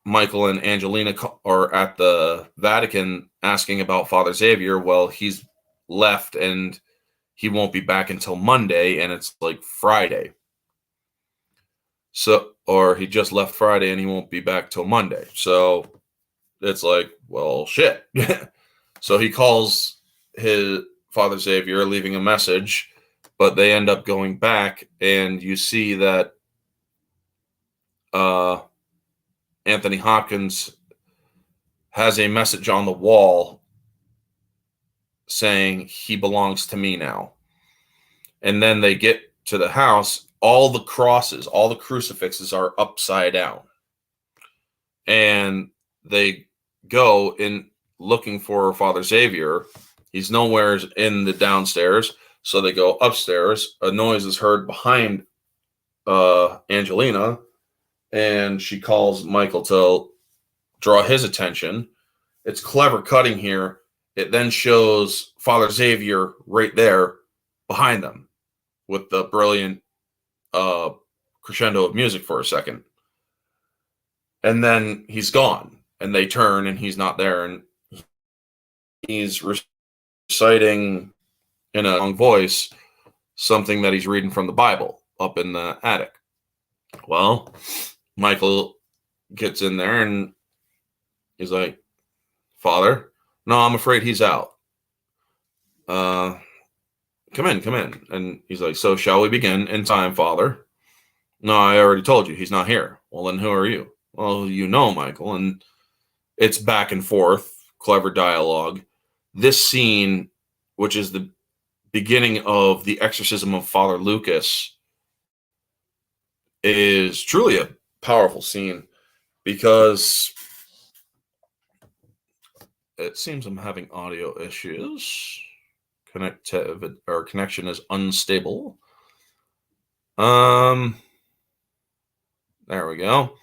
Michael and Angelina are at the Vatican asking about Father Xavier. Well, he's left and he won't be back until Monday, and it's like Friday. So, or he just left Friday and he won't be back till Monday. So it's like, well, shit. So he calls his Father Xavier, leaving a message, but they end up going back, and you see that Anthony Hopkins has a message on the wall saying, he belongs to me now. And then they get to the house. All the crosses, all the crucifixes are upside down. And they go in looking for Father Xavier. He's nowhere in the downstairs. So they go upstairs. A noise is heard behind Angelina, and she calls Michael to draw his attention. It's clever cutting here. It then shows Father Xavier right there behind them with the brilliant crescendo of music for a second. And then he's gone, and they turn, and he's not there, and he's reciting in a long voice something that he's reading from the Bible up in the attic. Well, Michael gets in there, and he's like, Father, no, I'm afraid he's out. Come in. And he's like, so shall we begin in time, Father? No, I already told you he's not here. Well, then who are you? Well, you know, Michael. And it's back and forth, clever dialogue. This scene, which is the beginning of the exorcism of Father Lucas, is truly a powerful scene because it seems I'm having audio issues. Connection is unstable. There we go.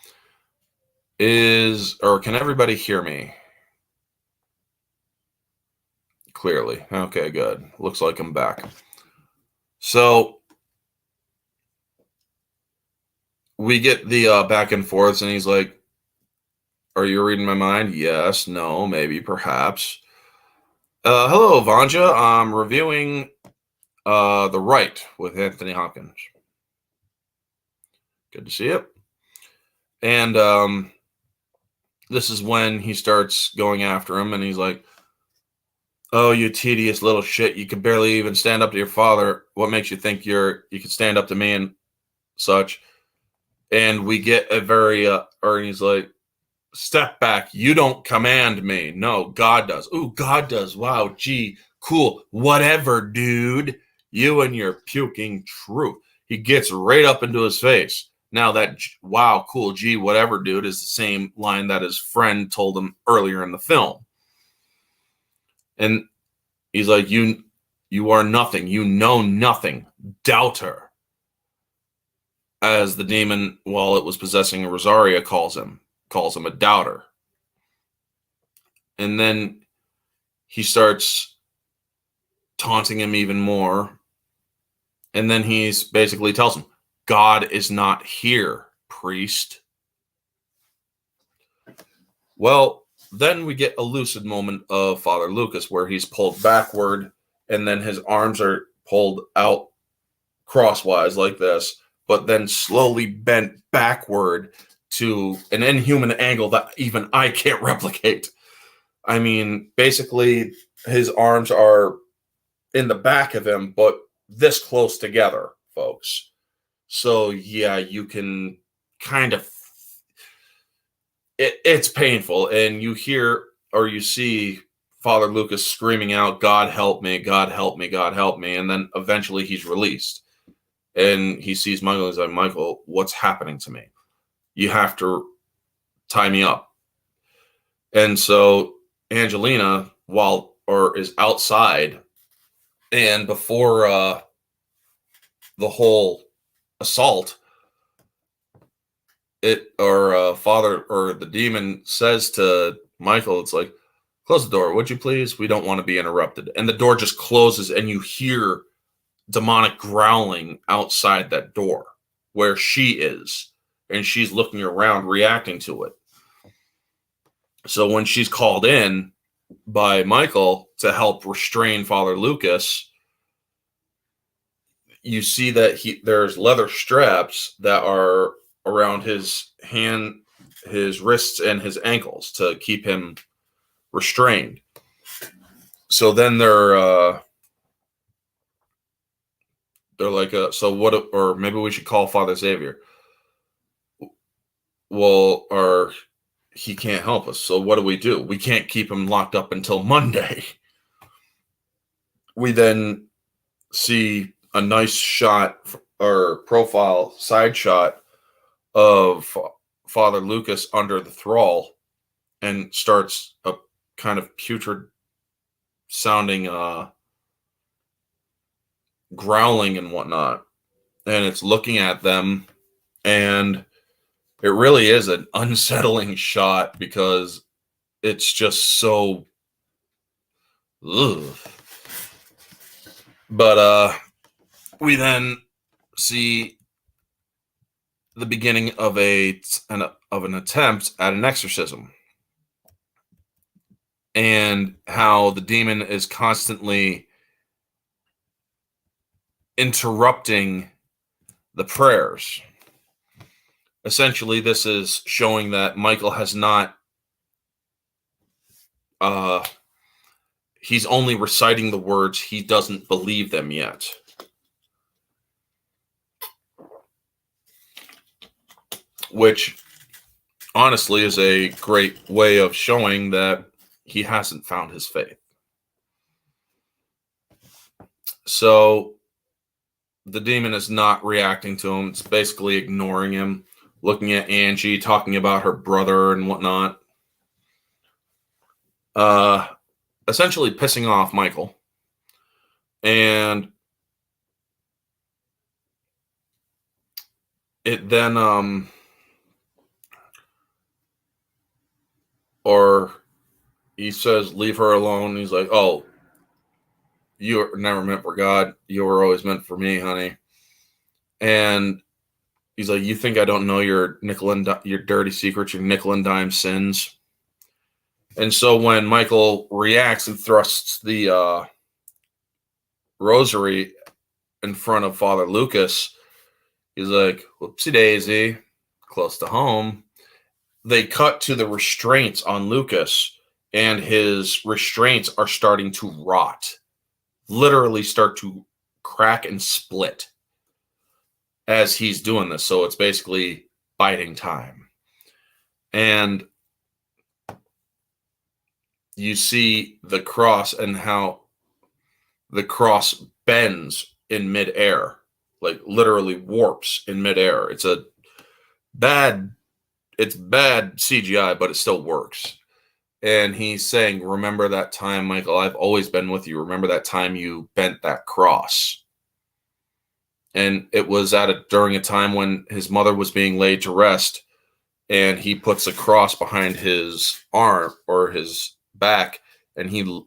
Can everybody hear me? Clearly. Okay, good. Looks like I'm back. So we get the back and forths, and he's like, are you reading my mind? Yes, no, maybe, perhaps. Hello, Vanja. I'm reviewing the Rite with Anthony Hopkins. Good to see you. And this is when he starts going after him, and he's like, oh, you tedious little shit. You could barely even stand up to your father. What makes you think you could stand up to me and such? And we get a very, or he's like, step back. You don't command me. No, God does. Ooh, God does. Wow, gee, cool. Whatever, dude. You and your puking truth. He gets right up into his face. Now that, wow, cool, gee, whatever, dude, is the same line that his friend told him earlier in the film. And he's like, you are nothing. You know nothing. Doubter. As the demon, while it was possessing Rosaria, calls him a doubter. And then he starts taunting him even more. And then he's basically tells him, God is not here, priest. Well, then we get a lucid moment of Father Lucas where he's pulled backward and then his arms are pulled out crosswise like this, but then slowly bent backward to an inhuman angle that even I can't replicate. I mean, basically, his arms are in the back of him, but this close together, folks. So, yeah, you can kind of... It's painful, and you hear or you see Father Lucas screaming out, God help me, God help me, God help me, and then eventually he's released. And he sees Michael, he's like, Michael, what's happening to me? You have to tie me up. And so Angelina, is outside, and before the whole assault, Father or the demon says to Michael, it's like, close the door, would you please? We don't want to be interrupted. And the door just closes, and you hear demonic growling outside that door where she is, and she's looking around, reacting to it. So when she's called in by Michael to help restrain Father Lucas, you see that there's leather straps that are around his hand, his wrists, and his ankles to keep him restrained. So then they're like, so what? Or maybe we should call Father Xavier. Well, or he can't help us. So what do? We can't keep him locked up until Monday. We then see a nice shot or profile side shot of Father Lucas under the thrall, and starts a kind of putrid sounding growling and whatnot. And it's looking at them, and it really is an unsettling shot because it's just so... ugh. But we then see the beginning of an attempt at an exorcism, and how the demon is constantly interrupting the prayers. Essentially, this is showing that Michael has not, he's only reciting the words, he doesn't believe them yet. Which, honestly, is a great way of showing that he hasn't found his faith. So, the demon is not reacting to him. It's basically ignoring him, looking at Angie, talking about her brother and whatnot. Essentially pissing off Michael. And it then, or he says, leave her alone. He's like, oh, you were never meant for God. You were always meant for me, honey. And he's like, you think I don't know your your dirty secrets, your nickel and dime sins? And so when Michael reacts and thrusts the rosary in front of Father Lucas, he's like, whoopsie daisy, close to home. They cut to the restraints on Lucas, and his restraints are starting to rot, literally start to crack and split as he's doing this. So it's basically biding time. And you see the cross and how the cross bends in midair, like literally warps in midair. It's bad CGI, but it still works. And he's saying, remember that time, Michael, I've always been with you. Remember that time you bent that cross. And it was during a time when his mother was being laid to rest, and he puts a cross behind his arm or his back, and he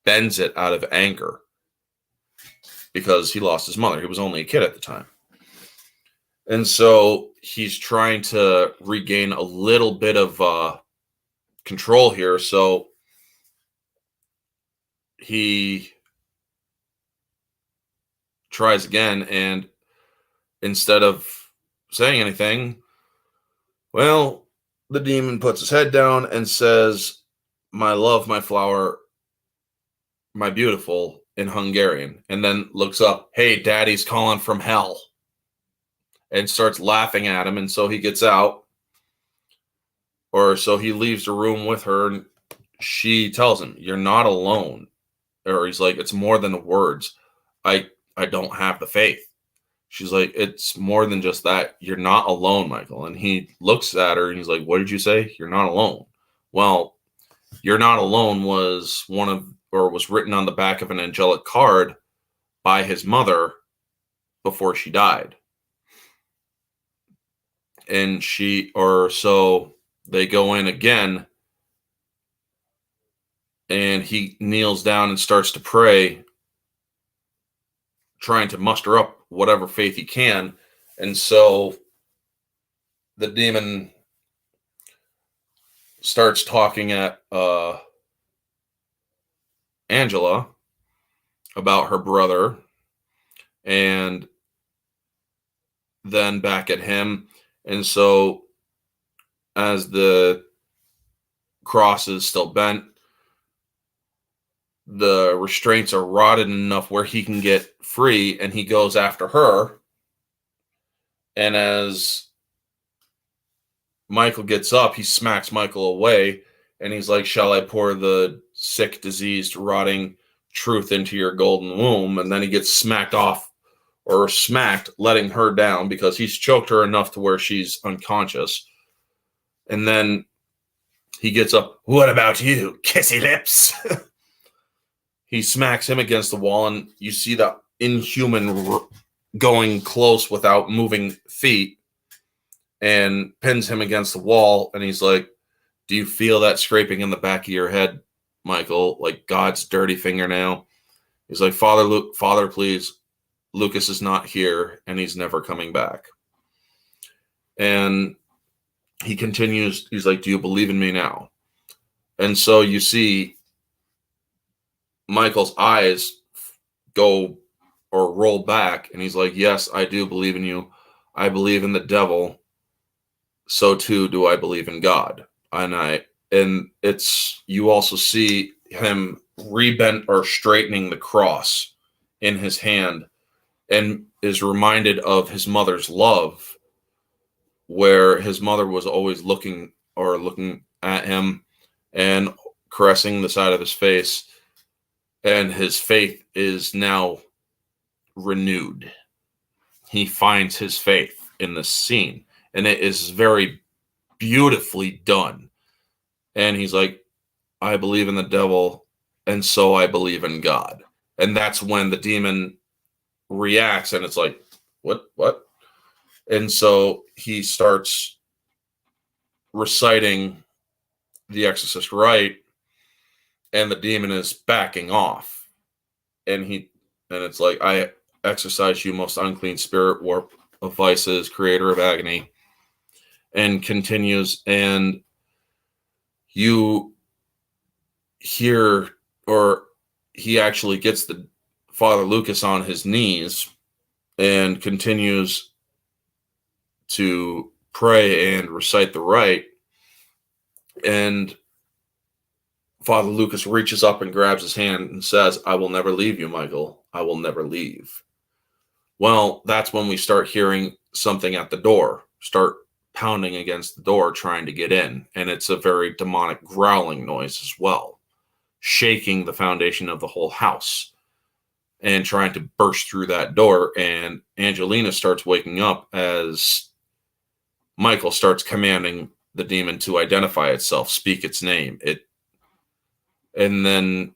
bends it out of anger because he lost his mother. He was only a kid at the time. And so he's trying to regain a little bit of control here. So he tries again, and instead of saying anything, well, the demon puts his head down and says, my love, my flower, my beautiful, in Hungarian, and then looks up, hey, daddy's calling from hell, and starts laughing at him. And so he gets out, or so he leaves the room with her, and she tells him, you're not alone. Or he's like, it's more than the words. I don't have the faith. She's like, it's more than just that. You're not alone, Michael. And he looks at her and he's like, what did you say? You're not alone. Well, you're not alone was was written on the back of an angelic card by his mother before she died. And so they go in again, and he kneels down and starts to pray, trying to muster up whatever faith he can. And so the demon starts talking at Angela about her brother, and then back at him. And so as the cross is still bent, the restraints are rotted enough where he can get free, and he goes after her. And as Michael gets up, he smacks Michael away, and he's like, shall I pour the sick, diseased, rotting truth into your golden womb? And then he gets smacked, letting her down because he's choked her enough to where she's unconscious. And then he gets up, what about you, kissy lips? He smacks him against the wall, and you see the inhuman going close without moving feet, and pins him against the wall. And he's like, do you feel that scraping in the back of your head, Michael? Like God's dirty fingernail? He's like, Father, please. Lucas is not here, and he's never coming back. And he continues, he's like, do you believe in me now? And so you see Michael's eyes go or roll back, and he's like, yes, I do believe in you. I believe in the devil. So too do I believe in God. And it's, you also see him rebent or straightening the cross in his hand, and is reminded of his mother's love, where his mother was always looking at him and caressing the side of his face, and his faith is now renewed. He finds his faith in this scene, and it is very beautifully done. And he's like, I believe in the devil, and so I believe in God. And that's when the demon reacts, and it's like, what? And so he starts reciting the Exorcist Rite, and the demon is backing off. And it's like, I exorcise you, most unclean spirit, warp of vices, creator of agony, and continues. And you hear, or he actually gets the Father Lucas on his knees and continues to pray and recite the rite. And Father Lucas reaches up and grabs his hand and says, I will never leave you, Michael. I will never leave. Well, that's when we start hearing something at the door, start pounding against the door, trying to get in. And it's a very demonic growling noise as well, shaking the foundation of the whole house and trying to burst through that door. And Angelina starts waking up as Michael starts commanding the demon to identify itself, speak its name. And then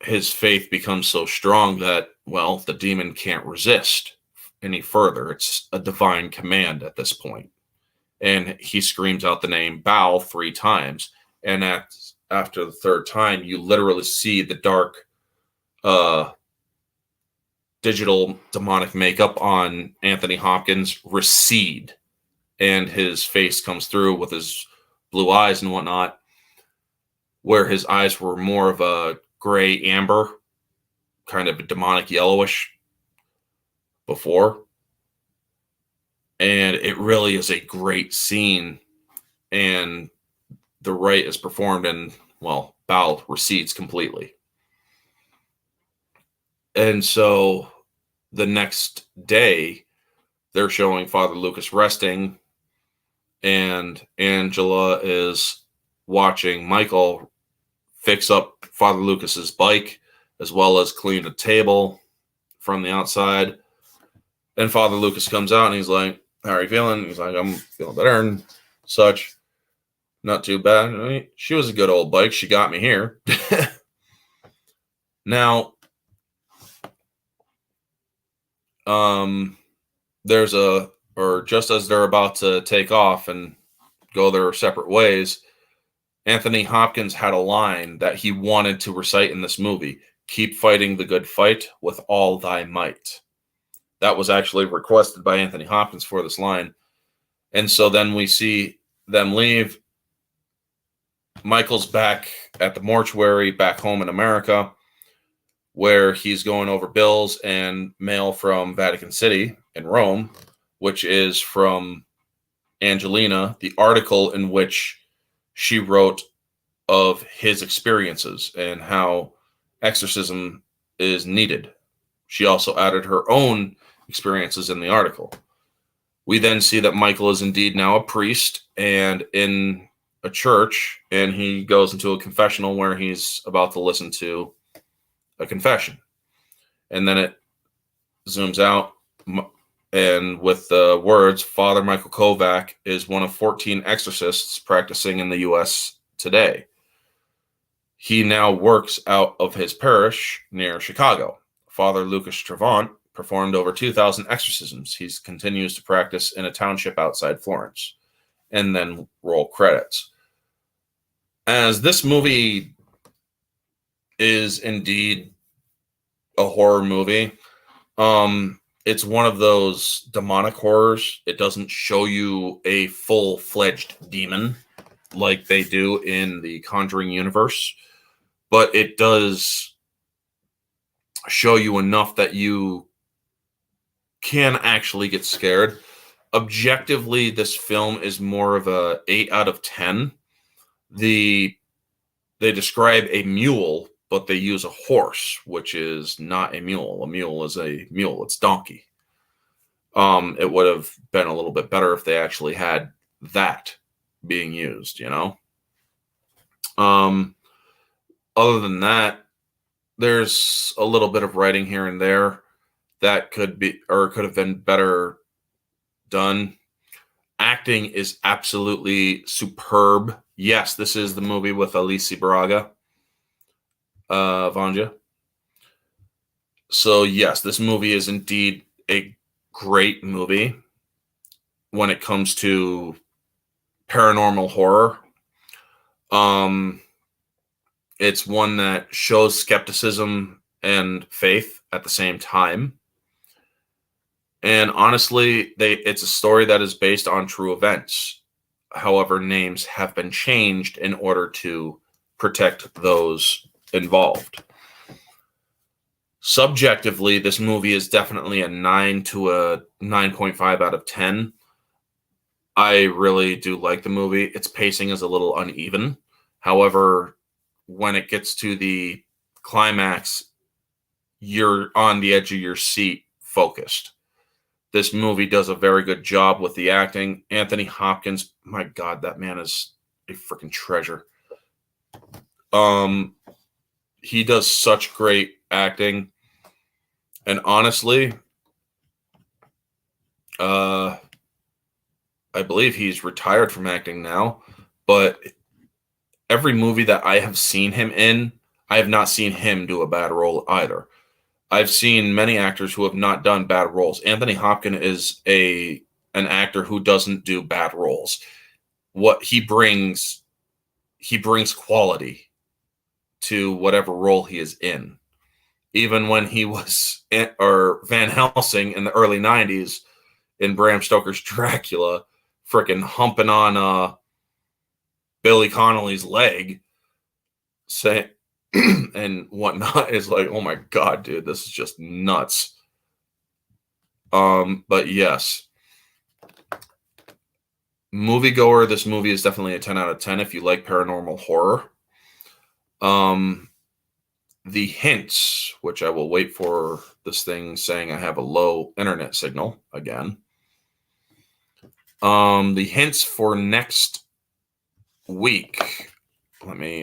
his faith becomes so strong that, well, the demon can't resist any further. It's a divine command at this point. And he screams out the name Baal 3 times. And after the 3rd time, you literally see the dark digital demonic makeup on Anthony Hopkins recede, and his face comes through with his blue eyes and whatnot, where his eyes were more of a gray amber, kind of a demonic yellowish before. And it really is a great scene. And the rite is performed, and, well, Baal recedes completely. And so the next day, they're showing Father Lucas resting, and Angela is watching Michael fix up Father Lucas's bike, as well as clean the table from the outside. And Father Lucas comes out, and he's like, how are you feeling? He's like, I'm feeling better and such. Not too bad. I mean, she was a good old bike. She got me here. Now, just as they're about to take off and go their separate ways, Anthony Hopkins had a line that he wanted to recite in this movie: keep fighting the good fight with all thy might. That was actually requested by Anthony Hopkins for this line. And so then we see them leave. Michael's back at the mortuary back home in America, where he's going over bills and mail from Vatican City in Rome, which is from Angelina, the article in which she wrote of his experiences and how exorcism is needed. She also added her own experiences in the article. We then see that Michael is indeed now a priest and in a church, and he goes into a confessional where he's about to listen to a confession. And then it zooms out, and with the words, Father Michael Kovac is one of 14 exorcists practicing in the U.S. today. He now works out of his parish near Chicago. Father Lucas Trevant performed over 2,000 exorcisms. He continues to practice in a township outside Florence. And then roll credits. As this movie is indeed a horror movie, it's one of those demonic horrors. It doesn't show you a full-fledged demon like they do in the Conjuring universe, but it does show you enough that you can actually get scared. Objectively, this film is more of a 8 out of 10. They describe a mule, but they use a horse, which is not a mule. A mule is a mule. It's donkey. It would have been a little bit better if they actually had that being used, you know? Other than that, there's a little bit of writing here and there that could be, or could have been better done. Acting is absolutely superb. Yes, this is the movie with Alicia Braga, Vanja. So yes, this movie is indeed a great movie when it comes to paranormal horror. It's one that shows skepticism and faith at the same time. And honestly, it's a story that is based on true events. However, names have been changed in order to protect those involved. Subjectively, this movie is definitely a 9 to a 9.5 out of 10. I really do like the movie. Its pacing is a little uneven. However, when it gets to the climax, you're on the edge of your seat focused. This movie does a very good job with the acting. Anthony Hopkins, my God, that man is a freaking treasure. He does such great acting. And honestly, I believe he's retired from acting now, but every movie that I have seen him in, I have not seen him do a bad role either. I've seen many actors who have not done bad roles. Anthony Hopkins is an actor who doesn't do bad roles. What he brings quality to whatever role he is in. Even when he was Van Helsing in the early 90s in Bram Stoker's Dracula, freaking humping on Billy Connolly's leg, saying and whatnot, is like, oh my God, dude, this is just nuts. But yes, moviegoer, this movie is definitely a 10 out of 10 if you like paranormal horror. The hints, which I will wait for this thing saying I have a low internet signal again. The hints for next week. Let me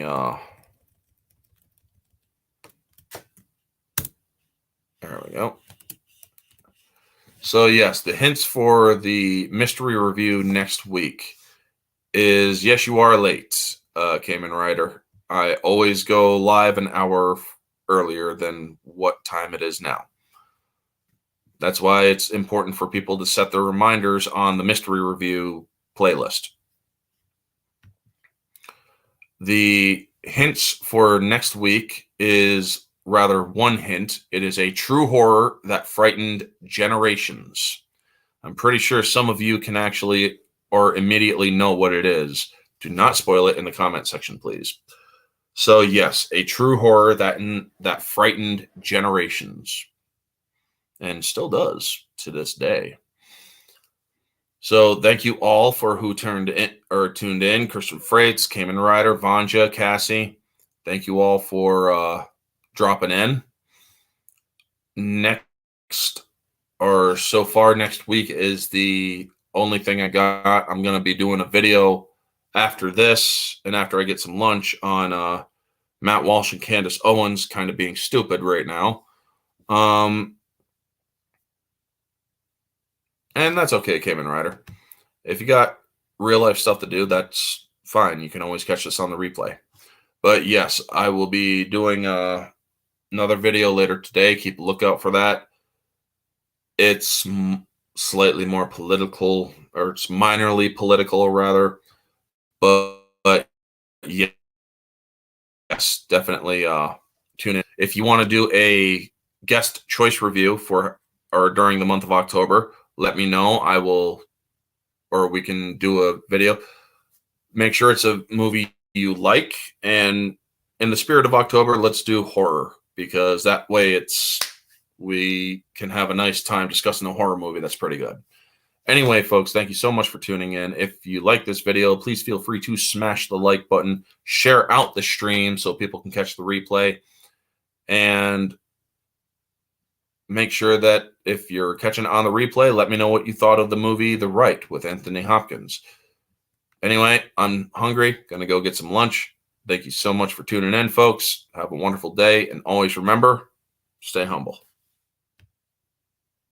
there we go. So yes, the hints for the mystery review next week is, yes, you are late, Kamen Rider. I always go live an hour earlier than what time it is now. That's why it's important for people to set their reminders on the mystery review playlist. The hints for next week is rather one hint. It is a true horror that frightened generations. I'm pretty sure some of you can actually or immediately know what it is. Do not spoil it in the comment section, please. So yes, a true horror that frightened generations, and still does to this day. So thank you all for who tuned in. Christian Freights, Kamen Rider, Vanja, Cassie. Thank you all for dropping in. Next week is the only thing I got. I'm going to be doing a video after this and after I get some lunch on Matt Walsh and Candace Owens kind of being stupid right now. And that's okay, Kamen Rider. If you got real life stuff to do, that's fine. You can always catch this on the replay. But yes, I will be doing another video later today. Keep a lookout for that. It's slightly more political, or it's minorly political, rather. But yes, definitely tune in. If you want to do a guest choice review for or during the month of October, let me know. I will, or we can do a video. Make sure it's a movie you like. And in the spirit of October, let's do horror, because that way we can have a nice time discussing a horror movie that's pretty good. Anyway, folks, thank you so much for tuning in. If you like this video, please feel free to smash the like button, share out the stream so people can catch the replay, and make sure that if you're catching it on the replay, let me know what you thought of the movie The Rite with Anthony Hopkins. Anyway, I'm hungry. Going to go get some lunch. Thank you so much for tuning in, folks. Have a wonderful day. And always remember, stay humble.